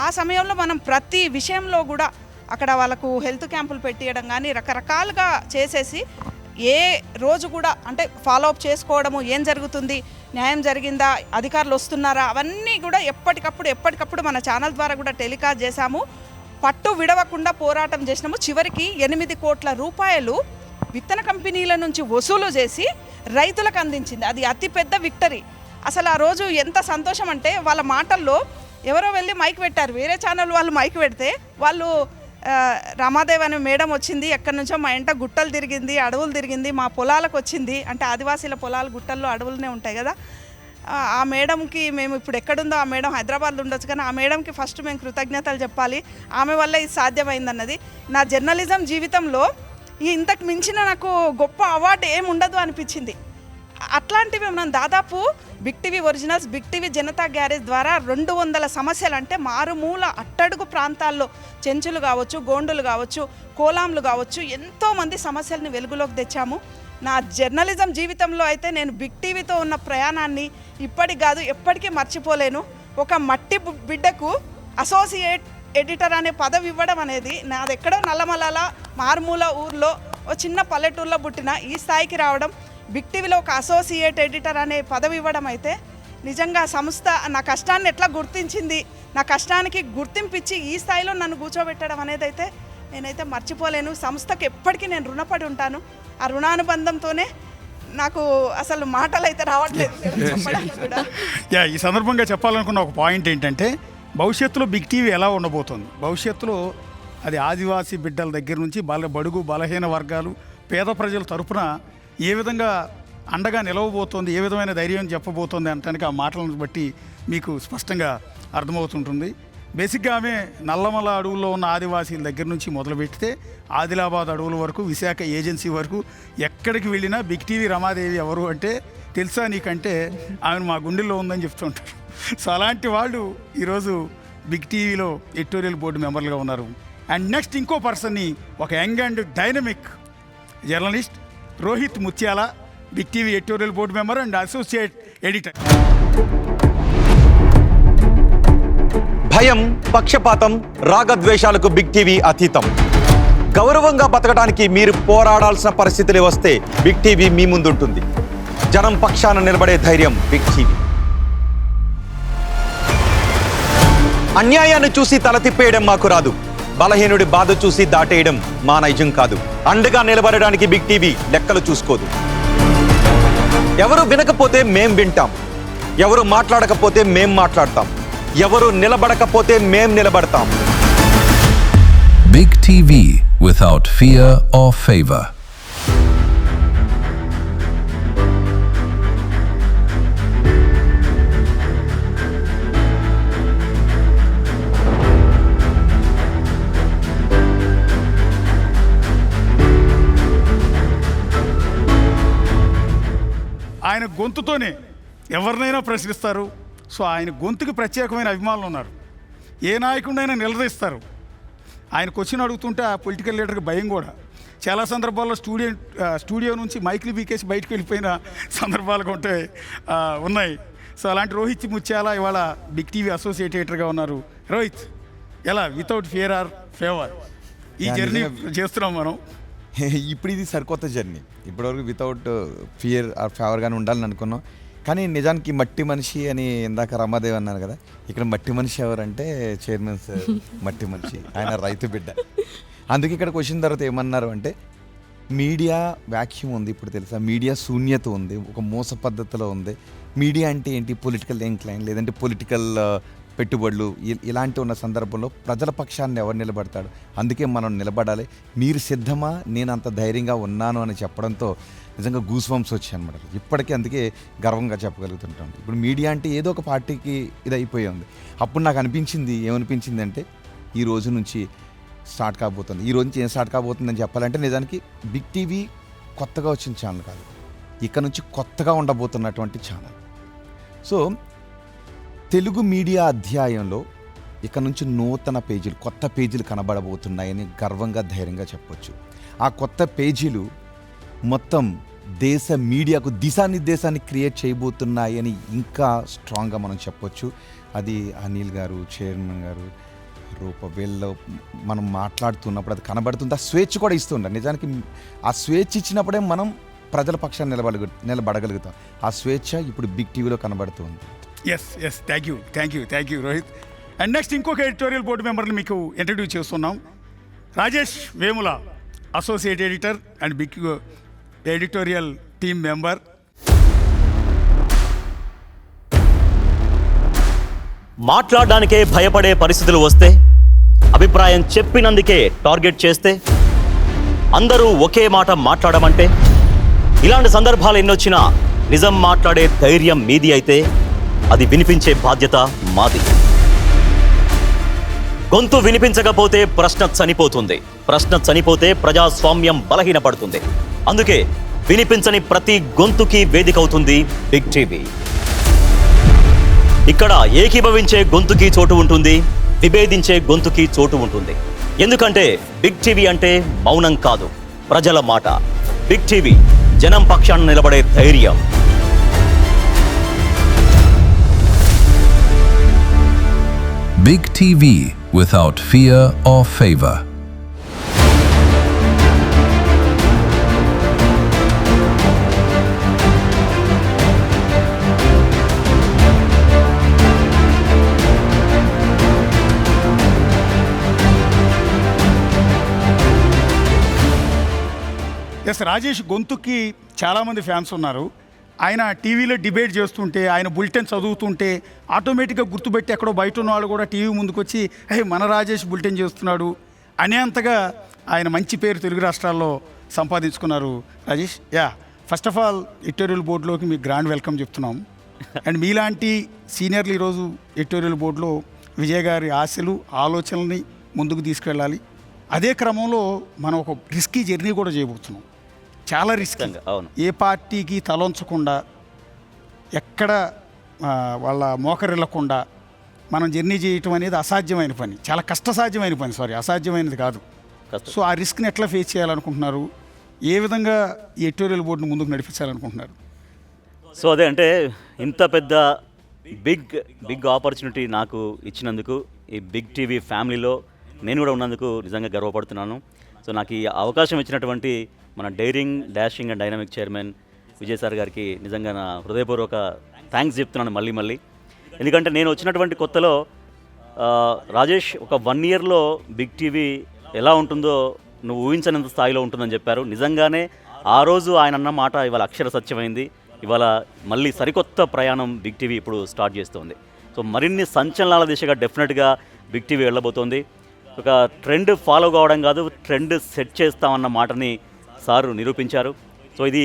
ఆ సమయంలో మనం ప్రతి విషయంలో కూడా అక్కడ వాళ్ళకు హెల్త్ క్యాంపులు పెట్టియడం కానీ రకరకాలుగా చేసేసి ఏ రోజు కూడా అంటే ఫాలోఅప్ చేసుకోవడము, ఏం జరుగుతుంది, న్యాయం జరిగిందా, అధికారులు వస్తున్నారా, అవన్నీ కూడా ఎప్పటికప్పుడు మన ఛానల్ ద్వారా కూడా టెలికాస్ట్ చేశాము. పట్టు విడవకుండా పోరాటం చేసినాము. చివరికి 8 కోట్ల రూపాయలు విత్తన కంపెనీల నుంచి వసూలు చేసి రైతులకు అందించింది. అది అతిపెద్ద విక్టరీ. అసలు ఆ రోజు ఎంత సంతోషం అంటే వాళ్ళ మాటల్లో ఎవరో వెళ్ళి మైక్ పెట్టారు, వేరే ఛానల్ వాళ్ళు మైక్ పెడితే వాళ్ళు రమాదేవి అనే మేడం వచ్చింది, ఎక్కడి నుంచో మా ఇంట గుట్టలు తిరిగింది, అడవులు తిరిగింది, మా పొలాలకు వచ్చింది, అంటే ఆదివాసీల పొలాలు గుట్టల్లో అడవులనే ఉంటాయి కదా, ఆ మేడంకి మేము ఇప్పుడు ఎక్కడుందో, ఆ మేడం హైదరాబాద్లో ఉండొచ్చు కానీ ఆ మేడంకి ఫస్ట్ మేము కృతజ్ఞతలు చెప్పాలి, ఆమె వల్ల ఇది సాధ్యమైందన్నది. నా జర్నలిజం జీవితంలో ఇంతకు మించిన నాకు గొప్ప అవార్డు ఏముండదు అనిపించింది. అట్లాంటివి మనం దాదాపు big TV originals, big TV Janata garage ద్వారా 200 సమస్యలు, అంటే మారుమూల అట్టడుగు ప్రాంతాల్లో చెంచులు కావచ్చు, గోండులు కావచ్చు, కోలాంలు కావచ్చు, ఎంతోమంది సమస్యల్ని వెలుగులోకి తెచ్చాము. నా జర్నలిజం జీవితంలో అయితే నేను బిగ్ టీవీతో ఉన్న ప్రయాణాన్ని ఇప్పటికి కాదు ఎప్పటికీ మర్చిపోలేను. ఒక మట్టి బిడ్డకు అసోసియేట్ ఎడిటర్ అనే పదవి ఇవ్వడం అనేది, నాదెక్కడో నల్లమల్ల మారుమూల ఊర్లో ఓ చిన్న పల్లెటూరులో పుట్టిన ఈ స్థాయికి రావడం, బిగ్ టీవీలో ఒక అసోసియేట్ ఎడిటర్ అనే పదవి ఇవ్వడం అయితే నిజంగా సంస్థ నా కష్టాన్ని ఎట్లా గుర్తించింది, నా కష్టానికి గుర్తింపిచ్చి ఈ స్థాయిలో నన్ను కూర్చోబెట్టడం అనేది అయితే నేనైతే మర్చిపోలేను. సంస్థకి ఎప్పటికీ నేను రుణపడి ఉంటాను. ఆ రుణానుబంధంతోనే నాకు అసలు మాటలు అయితే రావట్లేదు చెప్పడానికి కూడా. ఈ సందర్భంగా చెప్పాలనుకున్న ఒక పాయింట్ ఏంటంటే, భవిష్యత్తులో బిగ్ టీవీ ఎలా ఉండబోతుంది, భవిష్యత్తులో అది ఆదివాసీ బిడ్డల దగ్గర నుంచి బడుగు బలహీన వర్గాలు, పేద ప్రజల తరపున ఏ విధంగా అండగా నిలవబోతోంది, ఏ విధమైన ధైర్యం చెప్పబోతోంది అనటానికి ఆ మాటలను బట్టి మీకు స్పష్టంగా అర్థమవుతుంటుంది. బేసిక్గా ఆమె నల్లమల అడవుల్లో ఉన్న ఆదివాసీల దగ్గర నుంచి మొదలుపెడితే ఆదిలాబాద్ అడవుల వరకు, విశాఖ ఏజెన్సీ వరకు ఎక్కడికి వెళ్ళినా బిగ్ టీవీ రమాదేవి ఎవరు అంటే తెలుసా నీకంటే ఆమెను మా గుండెల్లో ఉందని చెప్తుంటారు. సో అలాంటి వాళ్ళు ఈరోజు బిగ్ టీవీలో ఎడిటోరియల్ బోర్డు మెంబర్లుగా ఉన్నారు. అండ్ నెక్స్ట్ ఇంకో పర్సన్ని, ఒక young and dynamic journalist Rohit Mutyala, big TV editorial board member and associate editor. భయం, పక్షపాతం, రాగద్వేషాలకు బిగ్ టీవీ అతీతం. గౌరవంగా బతకడానికి మీరు పోరాడాల్సిన పరిస్థితులు వస్తే బిగ్ టీవీ మీ ముందుంటుంది. జనం పక్షాన నిలబడే ధైర్యం బిగ్ టీవీ. అన్యాయాన్ని చూసి తల తిప్పేయడం మాకు రాదు, బలహీనుడి బాధ చూసి దాటేయడం మా నైజం కాదు. అండగా నిలబడడానికి బిగ్ టీవీ లెక్కలు చూసుకోదు. ఎవరు వినకపోతే మేం వింటాం, ఎవరు మాట్లాడకపోతే మేం మాట్లాడతాం, ఎవరు నిలబడకపోతే మేం నిలబడతాం. Big TV without fear or favor. ఆయన గొంతుతోనే ఎవరినైనా ప్రశ్నిస్తారు. సో ఆయన గొంతుకి ప్రత్యేకమైన అభిమానులు ఉన్నారు. ఏ నాయకుడినైనా నిలదీస్తారు. ఆయన క్వశ్చన్ అడుగుతుంటే ఆ పొలిటికల్ లీడర్కి భయం కూడా. చాలా సందర్భాల్లో స్టూడియో నుంచి మైక్లు బీకేసి బయటకు వెళ్ళిపోయిన సందర్భాలు కూడా ఉన్నాయి. సో అలాంటి రోహిత్ ముత్యాల ఇవాళ బిగ్ టీవీ అసోసియేట్ ఎడిటర్గా ఉన్నారు. రోహిత్, ఎలా వితౌట్ ఫియర్ ఆర్ ఫేవర్ ఈ జర్నీ చేస్తున్నాం మనం? ఇప్పుడు ఇది సరికొత్త జర్నీ. ఇప్పటివరకు వితౌట్ ఫియర్ ఆర్ ఫేవర్గానే ఉండాలని అనుకున్నాం. కానీ నిజానికి మట్టి మనిషి అని ఇందాక రమాదేవి అన్నారు కదా, ఇక్కడ మట్టి మనిషి ఎవరంటే చైర్మన్ సార్ మట్టి మనిషి, ఆయన రైతు బిడ్డ. అందుకే ఇక్కడికి వచ్చిన తర్వాత ఏమన్నారు అంటే, మీడియా వ్యాక్యూమ్ ఉంది ఇప్పుడు తెలుసా, మీడియా శూన్యత ఉంది, ఒక మోస పద్ధతిలో ఉంది. మీడియా అంటే ఏంటి, పొలిటికల్ ఎంక్లైన్ లేదంటే పొలిటికల్ పెట్టుబడులు ఇలాంటి ఉన్న సందర్భంలో ప్రజల పక్షాన్ని ఎవరు నిలబడతాడు? అందుకే మనం నిలబడాలి. మీరు సిద్ధమా, నేను అంత ధైర్యంగా ఉన్నాను అని చెప్పడంతో నిజంగా గూస్ బంప్స్ వచ్చాయి అనమాట. ఇప్పటికీ అందుకే గర్వంగా చెప్పగలుగుతుంటాం. ఇప్పుడు మీడియా అంటే ఏదో ఒక పార్టీకి ఇది అయిపోయి ఉంది. అప్పుడు నాకు అనిపించింది, ఏమనిపించింది అంటే ఈ రోజు నుంచి స్టార్ట్ కాబోతుంది. ఈ రోజు నుంచి ఏం స్టార్ట్ కాబోతుందని చెప్పాలంటే నిజానికి బిగ్ టీవీ కొత్తగా వచ్చిన ఛానల్ కాదు, ఇక్కడ నుంచి కొత్తగా ఉండబోతున్నటువంటి ఛానల్. సో తెలుగు మీడియా అధ్యాయంలో ఇక నుంచి నూతన పేజీలు, కొత్త పేజీలు కనబడబోతున్నాయని గర్వంగా ధైర్యంగా చెప్పొచ్చు. ఆ కొత్త పేజీలు మొత్తం దేశ మీడియాకు దిశానిర్దేశాన్ని క్రియేట్ చేయబోతున్నాయని ఇంకా స్ట్రాంగ్గా మనం చెప్పొచ్చు. అది అనిల్ గారు, చైర్మన్ గారు, రూప వీళ్ళు మనం మాట్లాడుతున్నప్పుడు అది కనబడుతుంది. ఆ స్వేచ్ఛ కూడా ఇస్తుంటారు. నిజానికి ఆ స్వేచ్ఛ ఇచ్చినప్పుడే మనం ప్రజల పక్షాన్ని నిలబడగలుగుతాం. ఆ స్వేచ్ఛ ఇప్పుడు బిగ్ టీవీలో కనబడుతుంది. Yes thank you Rohit. And next ఇంకొక ఎడిటోరియల్ బోర్డు మెంబర్ని మీకు ఇంట్రడ్యూస్ చేస్తున్నాం. Rajesh Vemula, associate editor and big editorial team member. మాట్లాడడానికే భయపడే పరిస్థితులు వస్తే, అభిప్రాయం చెప్పినందుకే టార్గెట్ చేస్తే, అందరూ ఒకే మాట మాట్లాడమంటే, ఇలాంటి సందర్భాలు ఎన్నొచ్చినా నిజం మాట్లాడే ధైర్యం మీది అయితే అది వినిపించే బాధ్యత మాది. గొంతు వినిపించకపోతే ప్రశ్న చనిపోతుంది. ప్రశ్న చనిపోతే ప్రజాస్వామ్యం బలహీనపడుతుంది. అందుకే వినిపించని ప్రతి గొంతుకి వేదిక అవుతుంది బిగ్ టీవీ. ఇక్కడ ఏకీభవించే గొంతుకి చోటు ఉంటుంది, విభేదించే గొంతుకి చోటు ఉంటుంది. ఎందుకంటే బిగ్ టీవీ అంటే మౌనం కాదు, ప్రజల మాట. బిగ్ టీవీ జనం పక్షాన నిలబడే ధైర్యం. Big TV without fear or favor. Yes, Rajesh గొంతుకి చాలామంది ఫ్యాన్స్ ఉన్నారు. ఆయన టీవీలో డిబేట్ చేస్తుంటే, ఆయన బులెటిన్ చదువుతుంటే ఆటోమేటిక్గా గుర్తుపెట్టి ఎక్కడో బయట ఉన్న వాళ్ళు కూడా టీవీ ముందుకు వచ్చి మన రాజేష్ బులెటిన్ చేస్తున్నాడు అనేంతగా ఆయన మంచి పేరు తెలుగు రాష్ట్రాల్లో సంపాదించుకున్నారు Rajesh. First of all editorial బోర్డులోకి మీకు గ్రాండ్ వెల్కమ్ చెప్తున్నాం. అండ్ మీలాంటి సీనియర్లు ఈరోజు ఎడిటోరియల్ బోర్డులో విజయ్ గారి ఆశలు, ఆలోచనల్ని ముందుకు తీసుకెళ్ళాలి. అదే క్రమంలో మనం ఒక రిస్కీ జర్నీ కూడా చేయబోతున్నాం. చాలా రిస్క్. ఏ పార్టీకి తలొంచకుండా, ఎక్కడ వాళ్ళ మోకరిల్లకుండా మనం జర్నీ చేయటం అనేది అసాధ్యమైన పని, చాలా కష్టసాధ్యమైన పని. అసాధ్యమైనది కాదు. సో ఆ రిస్క్ని ఎట్లా ఫేస్ చేయాలనుకుంటున్నారు? ఏ విధంగా ఈ ఎడిటోరియల్ బోర్డును ముందుకు నడిపించాలనుకుంటున్నారు? సో అదే అంటే ఇంత పెద్ద బిగ్ ఆపర్చునిటీ నాకు ఇచ్చినందుకు, ఈ బిగ్ టీవీ ఫ్యామిలీలో నేను కూడా ఉన్నందుకు నిజంగా గర్వపడుతున్నాను. సో నాకు ఈ అవకాశం ఇచ్చినటువంటి మన daring, dashing and dynamic chairman Vijay sir గారికి నిజంగా నా హృదయపూర్వక థ్యాంక్స్ చెప్తున్నాను మళ్ళీ. ఎందుకంటే నేను వచ్చినటువంటి కొత్తలో రాజేష్ ఒక 1 ఇయర్లో బిగ్ టీవీ ఎలా ఉంటుందో నువ్వు ఊహించనంత స్థాయిలో ఉంటుందని చెప్పారు. నిజంగానే ఆ రోజు ఆయన అన్న మాట ఇవాళ అక్షర సత్యమైంది. ఇవాళ మళ్ళీ సరికొత్త ప్రయాణం బిగ్ టీవీ ఇప్పుడు స్టార్ట్ చేస్తుంది. సో మరిన్ని సంచలనాల దిశగా డెఫినెట్గా బిగ్ టీవీ వెళ్ళబోతోంది. ఒక ట్రెండ్ ఫాలో కావడం కాదు, ట్రెండ్ సెట్ చేస్తామన్న మాటని సారు నిరూపించారు. సో ఇది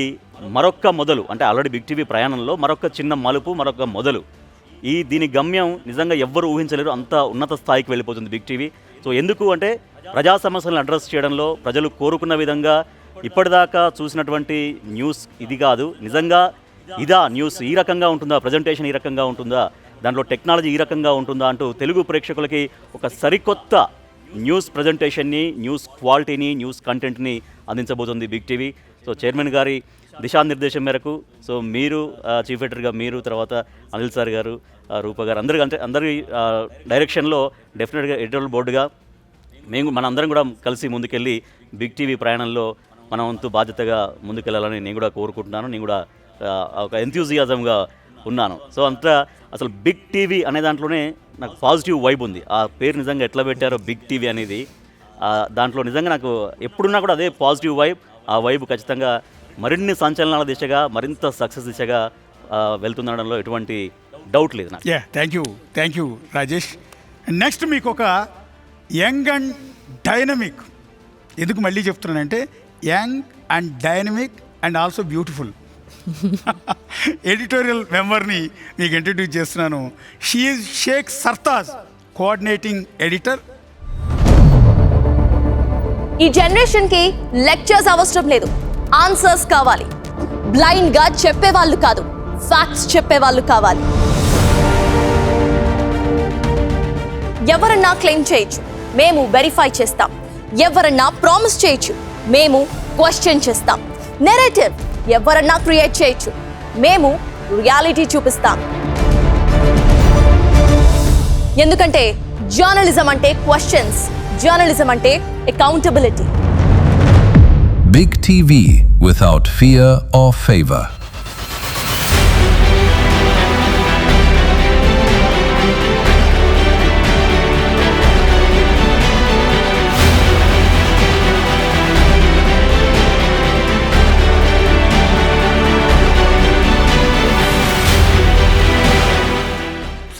మరొక్క మొదలు, అంటే ఆల్రెడీ బిగ్ టీవీ ప్రయాణంలో మరొక చిన్న మలుపు, మరొక మొదలు. దీని గమ్యం నిజంగా ఎవ్వరూ ఊహించలేరు, అంత ఉన్నత స్థాయికి వెళ్ళిపోతుంది బిగ్ టీవీ. సో ఎందుకు అంటే ప్రజా సమస్యలను అడ్రస్ చేయడంలో ప్రజలు కోరుకున్న విధంగా ఇప్పటిదాకా చూసినటువంటి న్యూస్ ఇది కాదు. నిజంగా ఇదా న్యూస్, ఈ రకంగా ఉంటుందా, ప్రజెంటేషన్ ఈ రకంగా ఉంటుందా, దాంట్లో టెక్నాలజీ ఈ రకంగా ఉంటుందా అంటూ తెలుగు ప్రేక్షకులకి ఒక సరికొత్త న్యూస్ ప్రజెంటేషన్ని, న్యూస్ క్వాలిటీని, న్యూస్ కంటెంట్ని అందించబోతుంది బిగ్ టీవీ. సో చైర్మన్ గారి దిశానిర్దేశం మేరకు, సో మీరు చీఫ్ ఎడిటర్గా మీరు, తర్వాత అనిల్ సార్ గారు, రూప గారు, అందరి డైరెక్షన్లో డెఫినెట్గా ఎడిటోరియల్ బోర్డుగా మనందరం కూడా కలిసి ముందుకెళ్ళి బిగ్ టీవీ ప్రయాణంలో మన వంతు బాధ్యతగా ముందుకెళ్ళాలని నేను కూడా కోరుకుంటున్నాను. నేను కూడా ఒక ఎంథ్యూజియాజంగా ఉన్నాను. సో అంతా అసలు బిగ్ టీవీ అనే దాంట్లోనే నాకు పాజిటివ్ వైబ్ ఉంది. ఆ పేరు నిజంగా ఎట్లా పెట్టారో బిగ్ టీవీ అనేది, దాంట్లో నిజంగా నాకు ఎప్పుడున్నా కూడా అదే పాజిటివ్ వైబ్. ఆ వైబ్ ఖచ్చితంగా మరిన్ని సంచలనాల దిశగా, మరింత సక్సెస్ దిశగా వెళ్తుండడంలో ఎటువంటి డౌట్ లేదు నాకు. Thank you Rajesh. నెక్స్ట్ మీకు ఒక యంగ్ అండ్ డైనమిక్, ఎందుకు మళ్ళీ చెప్తున్నానంటే young and dynamic and also beautiful editorial మెంబర్ని మీకు ఇంట్రడ్యూస్ చేస్తున్నాను. She Sheikh Sartaj, coordinating editor. ఈ జనరేషన్కి లెక్చర్స్ అవసరం లేదు, ఆన్సర్స్ కావాలి. బ్లైండ్గా చెప్పేవాళ్ళు కాదు, ఫ్యాక్ట్స్ చెప్పేవాళ్ళు కావాలి. ఎవరన్నా క్లెయిమ్ చేయొచ్చు, మేము వెరిఫై చేస్తాం. ఎవరన్నా ప్రామిస్ చేయొచ్చు, మేము క్వశ్చన్ చేస్తాం. నెరేటివ్ ఎవరన్నా క్రియేట్ చేయొచ్చు, మేము రియాలిటీ చూపిస్తాం. ఎందుకంటే జర్నలిజం అంటే క్వశ్చన్స్, జర్నలిజం అంటే accountability. Big TV without fear or favor.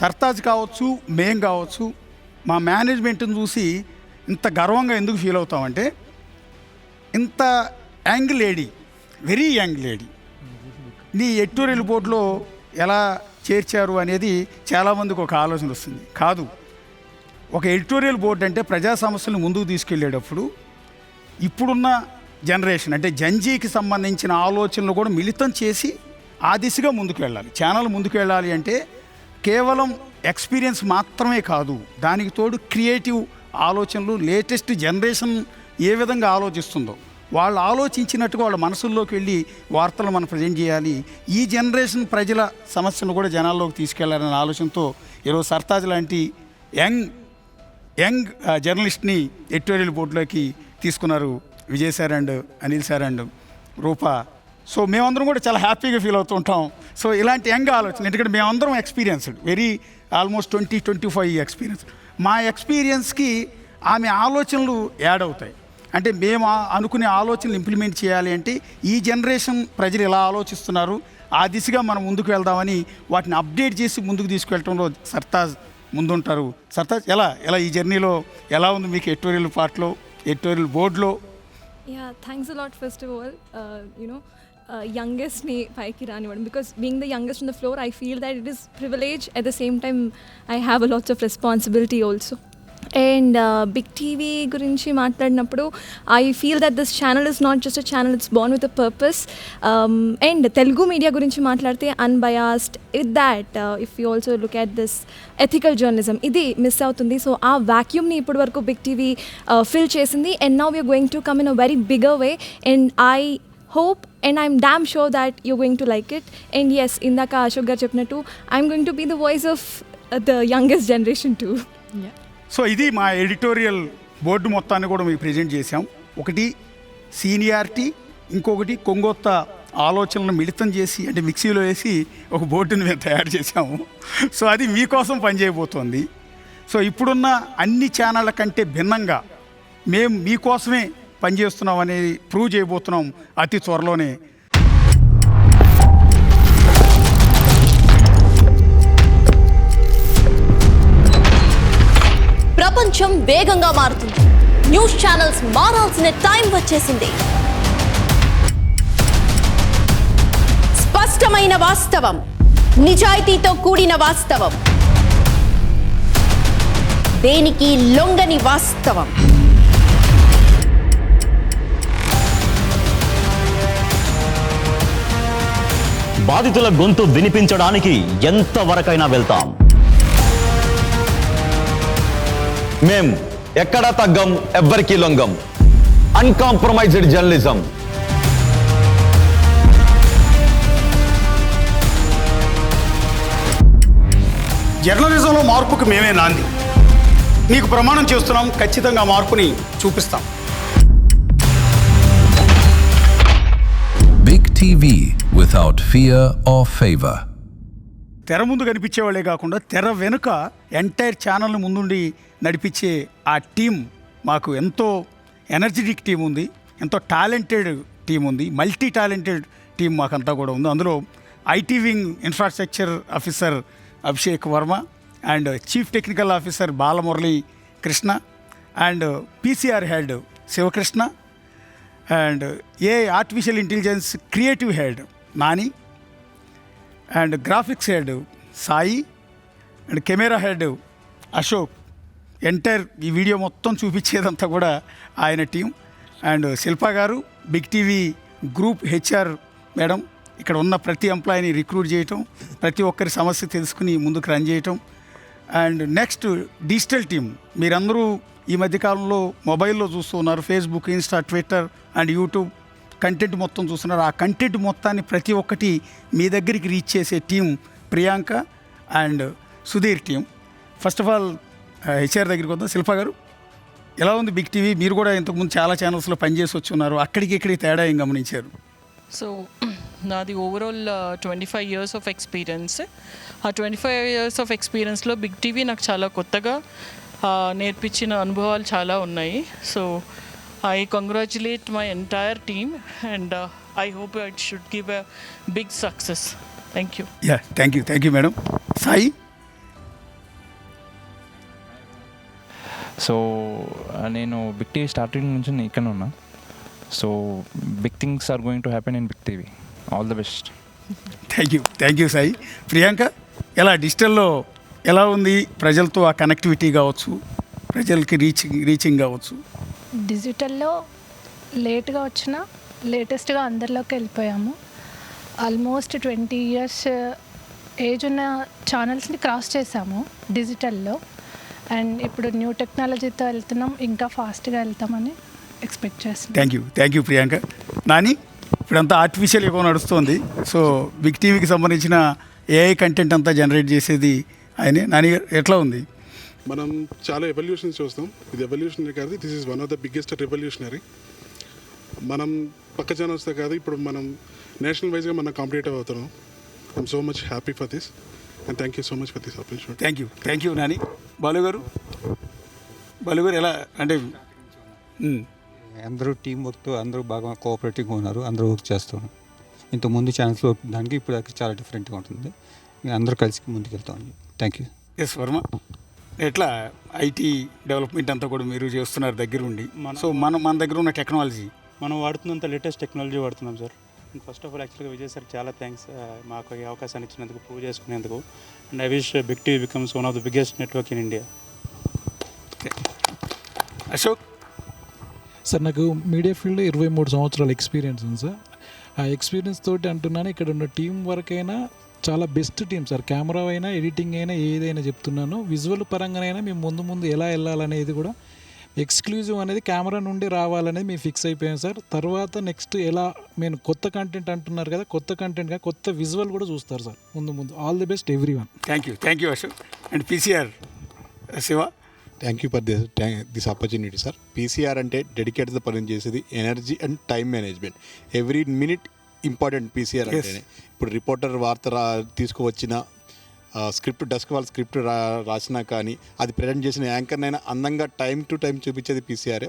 Sartaj కావచ్చు, మేం కావచ్చు, మా మేనేజ్మెంట్ని చూసి ఇంత గర్వంగా ఎందుకు ఫీల్ అవుతామంటే, ఇంత young lady, very young lady నీ ఎడిటోరియల్ బోర్డులో ఎలా చేర్చారు అనేది చాలామందికి ఒక ఆలోచన వస్తుంది. కాదు, ఒక ఎడిటోరియల్ బోర్డు అంటే ప్రజా సమస్యలను ముందుకు తీసుకెళ్ళేటప్పుడు ఇప్పుడున్న జనరేషన్ అంటే జంజీకి సంబంధించిన ఆలోచనలు కూడా మిళితం చేసి ఆ దిశగా ముందుకు వెళ్ళాలి. ఛానల్ ముందుకు వెళ్ళాలి అంటే కేవలం ఎక్స్పీరియన్స్ మాత్రమే కాదు, దానికి తోడు క్రియేటివ్ ఆలోచనలు, లేటెస్ట్ జనరేషన్ ఏ విధంగా ఆలోచిస్తుందో వాళ్ళు ఆలోచించినట్టుగా వాళ్ళ మనసుల్లోకి వెళ్ళి వార్తలు మనం ప్రజెంట్ చేయాలి. ఈ జనరేషన్ ప్రజల సమస్యను కూడా జనాల్లోకి తీసుకెళ్లాలనే ఆలోచనతో ఈరోజు సర్తాజ్ లాంటి యంగ్ జర్నలిస్ట్ని ఎడిటోరియల్ బోర్డులోకి తీసుకున్నారు Vijay sir and Anil sir and Rupa. So మేమందరం కూడా చాలా హ్యాపీగా ఫీల్ అవుతూ ఉంటాం. సో ఇలాంటి యంగ్ ఆలోచన, ఎందుకంటే మేమందరం ఎక్స్పీరియన్స్డ్, వెరీ ఆల్మోస్ట్ 20-25 ఎక్స్పీరియన్స్. మా ఎక్స్పీరియన్స్కి ఆమె ఆలోచనలు యాడ్ అవుతాయి. అంటే మేము అనుకునే ఆలోచనలు ఇంప్లిమెంట్ చేయాలి అంటే ఈ జనరేషన్ ప్రజలు ఎలా ఆలోచిస్తున్నారు, ఆ దిశగా మనం ముందుకు వెళ్దామని వాటిని అప్డేట్ చేసి ముందుకు తీసుకెళ్ళటంలో సర్తాజ్ ముందుంటారు. సర్తాజ్ ఎలా ఈ జర్నీలో ఎలా ఉంది మీకు ఎడిటోరియల్ పార్ట్లో, ఎడిటోరియల్ బోర్డులో? Thanks a lot first of all, youngest paiki ranivadam, because being the youngest on the floor, I feel that it is privilege. At the same time, I have a lot of responsibility also. And Big TV gurinchi maatladinappudu, I feel that this channel is not just a channel, it's born with a purpose. And Telugu media gurinchi maatladte unbiased, with that if you also look at this ethical journalism, idi miss avutundi. So aa vacuum ni ippudu varaku Big TV fill chesindi, and now we are going to come in a very bigger way, and I hope and I'm damn sure that you're going to like it. And yes, indaka Ashok garu cheppinattu, I'm going to be the voice of the youngest generation too. Yeah. So ఇది మా editorial board మొత్తాన్ని కూడా మీకు present చేశాం. ఒకటి seniority, ఇంకొకటి కొంగొత్త ఆలోచనలను మిళితం చేసి అంటే మిక్సీలో వేసి ఒక బోర్డుని మేము తయారు చేశాము. సో అది మీకోసం పనిచేయబోతోంది. సో ఇప్పుడున్న అన్ని ఛానళ్ళ కంటే భిన్నంగా మేము మీకోసమే పనిచేస్తున్నాం అనేది ప్రూవ్ చేయబోతున్నాం అతి త్వరలోనే. ప్రపంచం వేగంగా మారుతుంది, న్యూస్ ఛానల్స్ మారాల్సిన టైం వచ్చేసింది. స్పష్టమైన వాస్తవం, నిజాయితీతో కూడిన వాస్తవం, దేనికి లొంగని వాస్తవం. బాధితుల గొంతు వినిపించడానికి ఎంతవరకైనా వెళ్తాం. మేం ఎక్కడా తగ్గం, ఎవ్వరికీ లొంగం. Uncompromised journalism. జర్నలిజంలో మార్పుకు మేమే నాంది. మీకు ప్రమాణం చేస్తున్నాం, ఖచ్చితంగా మార్పుని చూపిస్తాం. Big TV without fear or favor. తెర ముందు కనిపించేవాళ్ళే కాకుండా తెర వెనుక ఎంటైర్ ఛానల్ని ముందుండి నడిపించే ఆ టీం, మాకు ఎంతో ఎనర్జెటిక్ టీం ఉంది, ఎంతో టాలెంటెడ్ టీం ఉంది, మల్టీ టాలెంటెడ్ టీం మాకంతా కూడా ఉంది. అందులో IT wing infrastructure officer Abhishek Varma and chief technical officer Balamurali Krishna and PCR head Sivakrishna and artificial intelligence creative head Nani and graphics head Sai and camera head Ashok. Entire ఈ వీడియో మొత్తం చూపించేదంతా కూడా ఆయన టీం. అండ్ శిల్ప గారు, big TV group HR madam, ఇక్కడ ఉన్న ప్రతి ఎంప్లాయీని recruit చేయటం, ప్రతి ఒక్కరి సమస్య తెలుసుకుని ముందుకు రన్ చేయటం. అండ్ నెక్స్ట్ డిజిటల్ టీం, మీరందరూ ఈ మధ్యకాలంలో మొబైల్లో చూస్తూ ఉన్నారు, Facebook, Insta, Twitter and YouTube content మొత్తం చూస్తున్నారు. ఆ కంటెంట్ మొత్తాన్ని ప్రతి ఒక్కటి మీ దగ్గరికి రీచ్ చేసే team Priyanka and Sudheer team. First of all HR దగ్గరికి వద్దాం. శిల్ప గారు, ఎలా ఉంది బిగ్ టీవీ? మీరు కూడా ఇంతకుముందు చాలా ఛానల్స్లో పనిచేసి వచ్చి ఉన్నారు, అక్కడికి ఇక్కడికి తేడా ఏం గమనించారు? సో నాది ఓవరాల్ 25 years ఆఫ్ ఎక్స్పీరియన్స్. ఆ 25 years ఆఫ్ ఎక్స్పీరియన్స్లో బిగ్ టీవీ నాకు చాలా కొత్తగా నేర్పించిన అనుభవాలు చాలా ఉన్నాయి. So I congratulate my entire team and I hope it should give a big success. Thank you. Thank you madam. Sai? So నేను బిగ్ టీవీ స్టార్టింగ్ నుంచి నేను ఇక్కడ ఉన్నా. So big things are going to happen in big TV. All the best. Thank you Sai. Priyanka, ఎలా డిజిటల్లో ఎలా ఉంది? ప్రజలతో ఆ కనెక్టివిటీ కావచ్చు, ప్రజలకి రీచింగ్ కావచ్చు. డిజిటల్లో లేట్గా వచ్చినా లేటెస్ట్గా అందరిలోకి వెళ్ళిపోయాము. ఆల్మోస్ట్ 20 years ఏజ్ ఉన్న ఛానల్స్ని క్రాస్ చేసాము డిజిటల్లో. అండ్ ఇప్పుడు న్యూ టెక్నాలజీతో వెళ్తున్నాం, ఇంకా ఫాస్ట్గా వెళ్తామని ఎక్స్పెక్ట్ చేస్తున్నాం. Thank you Priyanka. నాని, ఇప్పుడంతా ఆర్టిఫిషియల్ ఎక్కువ నడుస్తుంది. సో బిగ్ టీవీకి సంబంధించిన ఏఐ కంటెంట్ అంతా జనరేట్ చేసేది ఆయనే. నాని గారు, ఎట్లా ఉంది? మనం చాలా ఎవల్యూషన్స్ చూస్తాం. ఇది ఎవల్యూషనరీ కాదు, this is one of the biggest revolutionary. మనం పక్క ఛానల్స్తో కాదు, ఇప్పుడు మనం నేషనల్ వైజ్గా మనం కాంపిటేటివ్ అవుతున్నాం. I'm so much happy for this and thank you so much for this opportunity. Thank you Nani. Balu గారు ఎలా అంటే? అందరూ టీం వర్క్తో అందరూ బాగా కోఆపరేటివ్గా ఉన్నారు, అందరూ వర్క్ చేస్తున్నారు. ఇంతకుముందు ఛానల్స్లో దానికి ఇప్పుడు చాలా డిఫరెంట్గా ఉంటుంది. అందరూ కలిసి ముందుకు వెళ్తామండి. Thank you. ఎస్ వర్మ, ఎట్లా ఐటీ డెవలప్మెంట్ అంతా కూడా మీరు చేస్తున్నారు దగ్గర ఉండి? సో మన దగ్గర ఉన్న టెక్నాలజీ మనం వాడుతున్నంత లేటెస్ట్ టెక్నాలజీ వాడుతున్నాం సార్. ఫస్ట్ ఆఫ్ ఆల్ యాక్చువల్గా విజయ్ సార్ చాలా థ్యాంక్స్ మాకు ఈ అవకాశాన్ని ఇచ్చినందుకు, ప్రూవ్ చేసుకునేందుకు. And I wish big TV becomes one of the biggest network in India. Ashok sir, నాకు మీడియా ఫీల్డ్లో 23 సంవత్సరాల ఎక్స్పీరియన్స్ ఉంది సార్. ఆ ఎక్స్పీరియన్స్ తోటి అంటున్నాను, ఇక్కడ ఉన్న టీం వర్క్ అయినా చాలా బెస్ట్ టీం సార్. కెమెరా అయినా, ఎడిటింగ్ అయినా, ఏదైనా చెప్తున్నాను, విజువల్ పరంగానైనా మేము ముందు ఎలా వెళ్ళాలనేది కూడా ఎక్స్క్లూజివ్ అనేది కెమెరా నుండి రావాలనేది మేము ఫిక్స్ అయిపోయాం సార్. తర్వాత నెక్స్ట్ ఎలా మేము కొత్త కంటెంట్ అంటున్నారు కదా, కొత్త కంటెంట్గా కొత్త విజువల్ కూడా చూస్తారు సార్ ముందు. All the best every one. Thank you Ashok. And PCR Shiva? Thank you for this opportunity sir. PCR అంటే డెడికేటెడ్ పని చేసేది energy and time management. Every minute important PCR అంటేనే. ఇప్పుడు రిపోర్టర్ వార్త తీసుకువచ్చిన స్క్రిప్ట్, డెస్క్ వాళ్ళ స్క్రిప్ట్ రాసినా కానీ అది ప్రజెంట్ చేసిన యాంకర్నైనా అందంగా టైం టు టైం చూపించేది పీసీఆర్.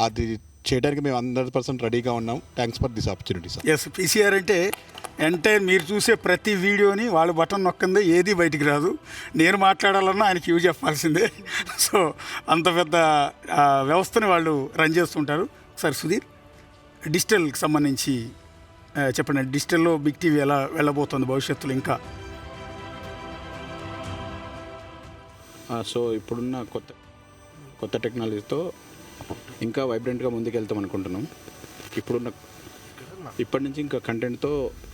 అది చేయడానికి మేము 100% రెడీగా ఉన్నాం. Thanks for this opportunity sir. Yes, PCR అంటే మీరు చూసే ప్రతి వీడియోని వాళ్ళు బటన్ నొక్కందే ఏది బయటికి రాదు. నేను మాట్లాడాలన్నా ఆయనకి యూజ్ చెప్పాల్సిందే. సో అంత పెద్ద వ్యవస్థని వాళ్ళు రన్ చేస్తుంటారు. సార్ సుధీర్, డిజిటల్కి సంబంధించి చెప్పండి. డిజిటల్లో బిగ్ టీవీ ఎలా వెళ్ళబోతుంది భవిష్యత్తులో ఇంకా? సో ఇప్పుడున్న కొత్త టెక్నాలజీతో ఇంకా వైబ్రెంట్గా ముందుకెళ్తాం అనుకుంటున్నాం. ఇప్పటి నుంచి ఇంకా కంటెంట్తో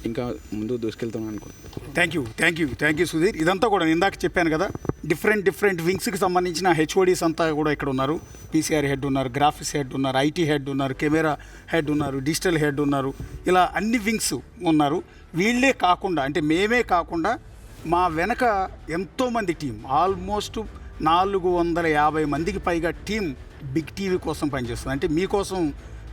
ఇంకా ముందుకు దూసుకెళ్తాం అనుకుంటున్నాం. Thank you Sudheer. ఇదంతా కూడా ఇందాక చెప్పాను కదా, డిఫరెంట్ వింగ్స్కి సంబంధించిన హెచ్ఓడీస్ అంతా కూడా ఇక్కడ ఉన్నారు. పీసీఆర్ హెడ్ ఉన్నారు, గ్రాఫిక్స్ హెడ్ ఉన్నారు, ఐటీ హెడ్ ఉన్నారు, కెమెరా హెడ్ ఉన్నారు, డిజిటల్ హెడ్ ఉన్నారు. ఇలా అన్ని వింగ్స్ ఉన్నారు. వీళ్ళే కాకుండా, అంటే మేమే కాకుండా మా వెనక ఎంతోమంది టీం, ఆల్మోస్ట్ 450 మందికి పైగా టీం బిగ్ టీవీ కోసం పనిచేస్తుంది. అంటే మీకోసం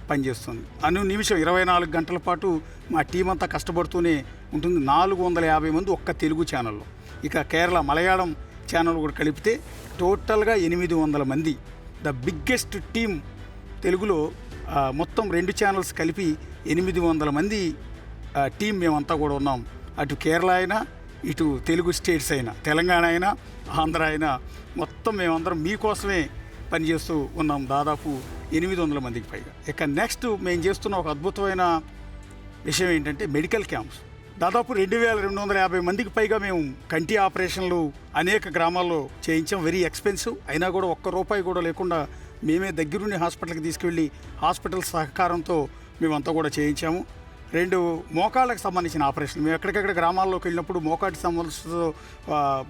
పనిచేస్తుంది. నిమిషం 24 గంటల పాటు మా టీం అంతా కష్టపడుతూనే ఉంటుంది. 450 మంది ఒక్క తెలుగు ఛానల్లో. ఇక కేరళ మలయాళం ఛానల్ కూడా కలిపితే టోటల్గా 800 మంది. ద బిగ్గెస్ట్ టీం తెలుగులో. మొత్తం 2 ఛానల్స్ కలిపి 800 మంది టీం మేమంతా కూడా ఉన్నాం. అటు కేరళ అయినా, ఇటు తెలుగు స్టేట్స్ అయినా, తెలంగాణ అయినా, ఆంధ్ర అయినా మొత్తం మేమందరం మీకోసమే పనిచేస్తూ ఉన్నాం. దాదాపు 800 మందికి పైగా. ఇక నెక్స్ట్ మేము చేస్తున్న ఒక అద్భుతమైన విషయం ఏంటంటే మెడికల్ క్యాంప్స్. దాదాపు 2250 మందికి పైగా మేము కంటి ఆపరేషన్లు అనేక గ్రామాల్లో చేయించాం. వెరీ ఎక్స్పెన్సివ్ అయినా కూడా ₹1 కూడా లేకుండా మేమే దగ్గరుండి హాస్పిటల్కి తీసుకెళ్ళి హాస్పిటల్ సహకారంతో మేమంతా కూడా చేయించాము. 2 మోకాళ్ళకి సంబంధించిన ఆపరేషన్. మేము ఎక్కడికెక్కడ గ్రామాల్లోకి వెళ్ళినప్పుడు మోకాటి సమస్యతో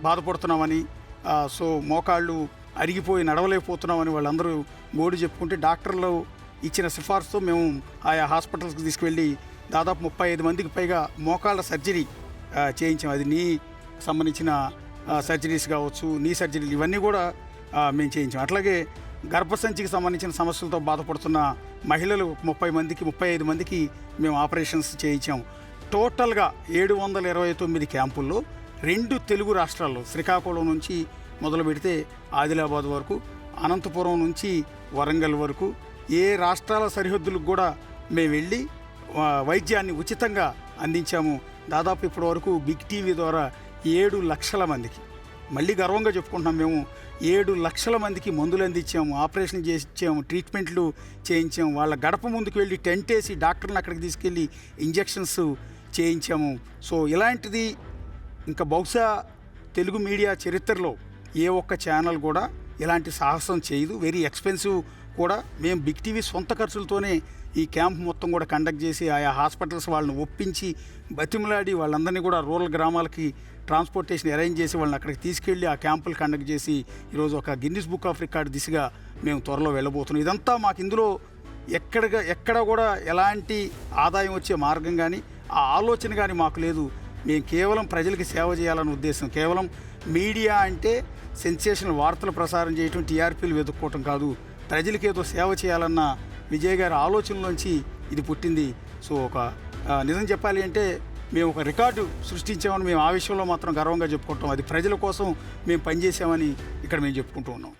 బాధపడుతున్నామని, సో మోకాళ్ళు అరిగిపోయి నడవలేకపోతున్నామని వాళ్ళందరూ గోడు చెప్పుకుంటే డాక్టర్లు ఇచ్చిన సిఫార్సుతో మేము ఆయా హాస్పిటల్స్కి తీసుకువెళ్ళి దాదాపు 35 మందికి పైగా మోకాళ్ళ సర్జరీ చేయించాం. అది నీ సంబంధించిన సర్జరీస్ కావచ్చు, నీ సర్జరీలు ఇవన్నీ కూడా మేము చేయించాం. అట్లాగే గర్భసంచికి సంబంధించిన సమస్యలతో బాధపడుతున్న మహిళలు 35 మందికి మేము ఆపరేషన్స్ చేయించాం. టోటల్గా 729 క్యాంపుల్లో 2 తెలుగు రాష్ట్రాల్లో శ్రీకాకుళం నుంచి మొదలు పెడితే ఆదిలాబాద్ వరకు, అనంతపురం నుంచి వరంగల్ వరకు ఏ రాష్ట్రాల సరిహద్దులకు కూడా మేము వెళ్ళి వైద్యాన్ని ఉచితంగా అందించాము. దాదాపు ఇప్పటి వరకు బిగ్ టీవీ ద్వారా 7 లక్షల మందికి, మళ్ళీ గర్వంగా చెప్పుకుంటున్నాం, మేము 7 లక్షల మందికి మందులు అందించాము, ఆపరేషన్ చేయించాము, ట్రీట్మెంట్లు చేయించాము. వాళ్ళ గడప ముందుకు వెళ్ళి టెంట్ వేసి డాక్టర్ని అక్కడికి తీసుకెళ్ళి ఇంజెక్షన్స్ చేయించాము. సో ఇలాంటిది ఇంకా బహుశా తెలుగు మీడియా చరిత్రలో ఏ ఒక్క ఛానల్ కూడా ఇలాంటి సాహసం చేయదు. వెరీ ఎక్స్పెన్సివ్ కూడా. మేము బిగ్ టీవీ సొంత ఖర్చులతోనే ఈ క్యాంప్ మొత్తం కూడా కండక్ట్ చేసి ఆయా హాస్పిటల్స్ వాళ్ళని ఒప్పించి బతిమలాడి వాళ్ళందరినీ కూడా రూరల్ గ్రామాలకి ట్రాన్స్పోర్టేషన్ అరేంజ్ చేసి వాళ్ళని అక్కడికి తీసుకెళ్ళి ఆ క్యాంపులు కండక్ట్ చేసి ఈరోజు ఒక గిన్నిస్ బుక్ ఆఫ్ రికార్డ్ దిశగా మేము త్వరలో వెళ్ళబోతున్నాం. ఇదంతా మాకు ఇందులో ఎక్కడ కూడా ఎలాంటి ఆదాయం వచ్చే మార్గం కానీ ఆ ఆలోచన కానీ మాకు లేదు. మేము కేవలం ప్రజలకి సేవ చేయాలనే ఉద్దేశం. కేవలం మీడియా అంటే సెన్సేషనల్ వార్తలు ప్రసారం చేయటం, టీఆర్పీలు వెతుక్కోవటం కాదు. ప్రజలకి ఏదో సేవ చేయాలన్న విజయ్ గారి ఆలోచనలోంచి ఇది పుట్టింది. సో ఒక నిజం చెప్పాలి అంటే మేము ఒక రికార్డు సృష్టించామని మేము ఆ విషయంలో మాత్రం గర్వంగా చెప్పుకుంటాం. అది ప్రజల కోసం మేము పనిచేసామని ఇక్కడ మేము చెప్పుకుంటూ ఉన్నాం.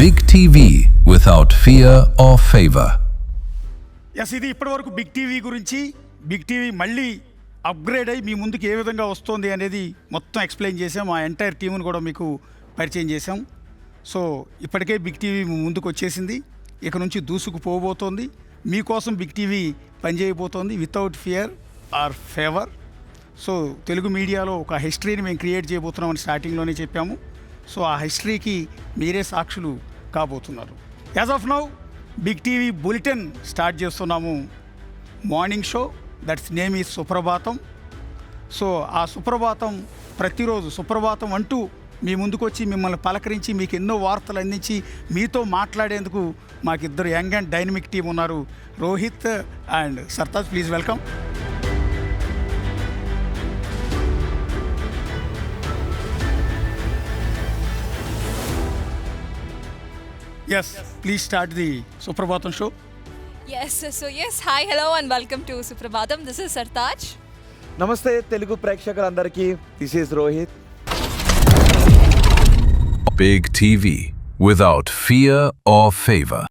Big TV without fear or favor. Yes, ఇది ఇప్పటివరకు బిగ్ టీవీ గురించి. బిగ్ టీవీ మళ్ళీ అప్గ్రేడ్ అయ్యి మీ ముందుకు ఏ విధంగా వస్తుంది అనేది మొత్తం ఎక్స్ప్లెయిన్ చేసాం. ఆ ఎంటైర్ టీంను కూడా మీకు పరిచయం చేసాం. సో ఇప్పటికే బిగ్ టీవీ ముందుకు వచ్చేసింది. ఇక నుంచి దూసుకుపోబోతోంది. మీకోసం బిగ్ టీవీ పనిచేయబోతోంది without fear or favour. So Telugu మీడియాలో ఒక హిస్టరీని మేము క్రియేట్ చేయబోతున్నామని స్టార్టింగ్లోనే చెప్పాము. సో ఆ హిస్టరీకి మీరే సాక్షులు కాబోతున్నారు. As of now big TV bulletin start చేస్తున్నాము. Morning show, that's name is Suprabhatam. So ఆ సుప్రభాతం ప్రతిరోజు సుప్రభాతం అంటూ మీ ముందుకు వచ్చి మిమ్మల్ని పలకరించి మీకు ఎన్నో వార్తలు అందించి మీతో మాట్లాడేందుకు మాకిద్దరు యంగ్ అండ్ డైనమిక్ టీం ఉన్నారు. Rohit and Sartaj, please welcome. Yes, please start the Suprabhatam show. Yes, hi, hello and welcome to Suprabhatam. This is Sartaj. నమస్తే తెలుగు ప్రేక్షకులందరికీ, this is Rohit. Big TV without fear or favor.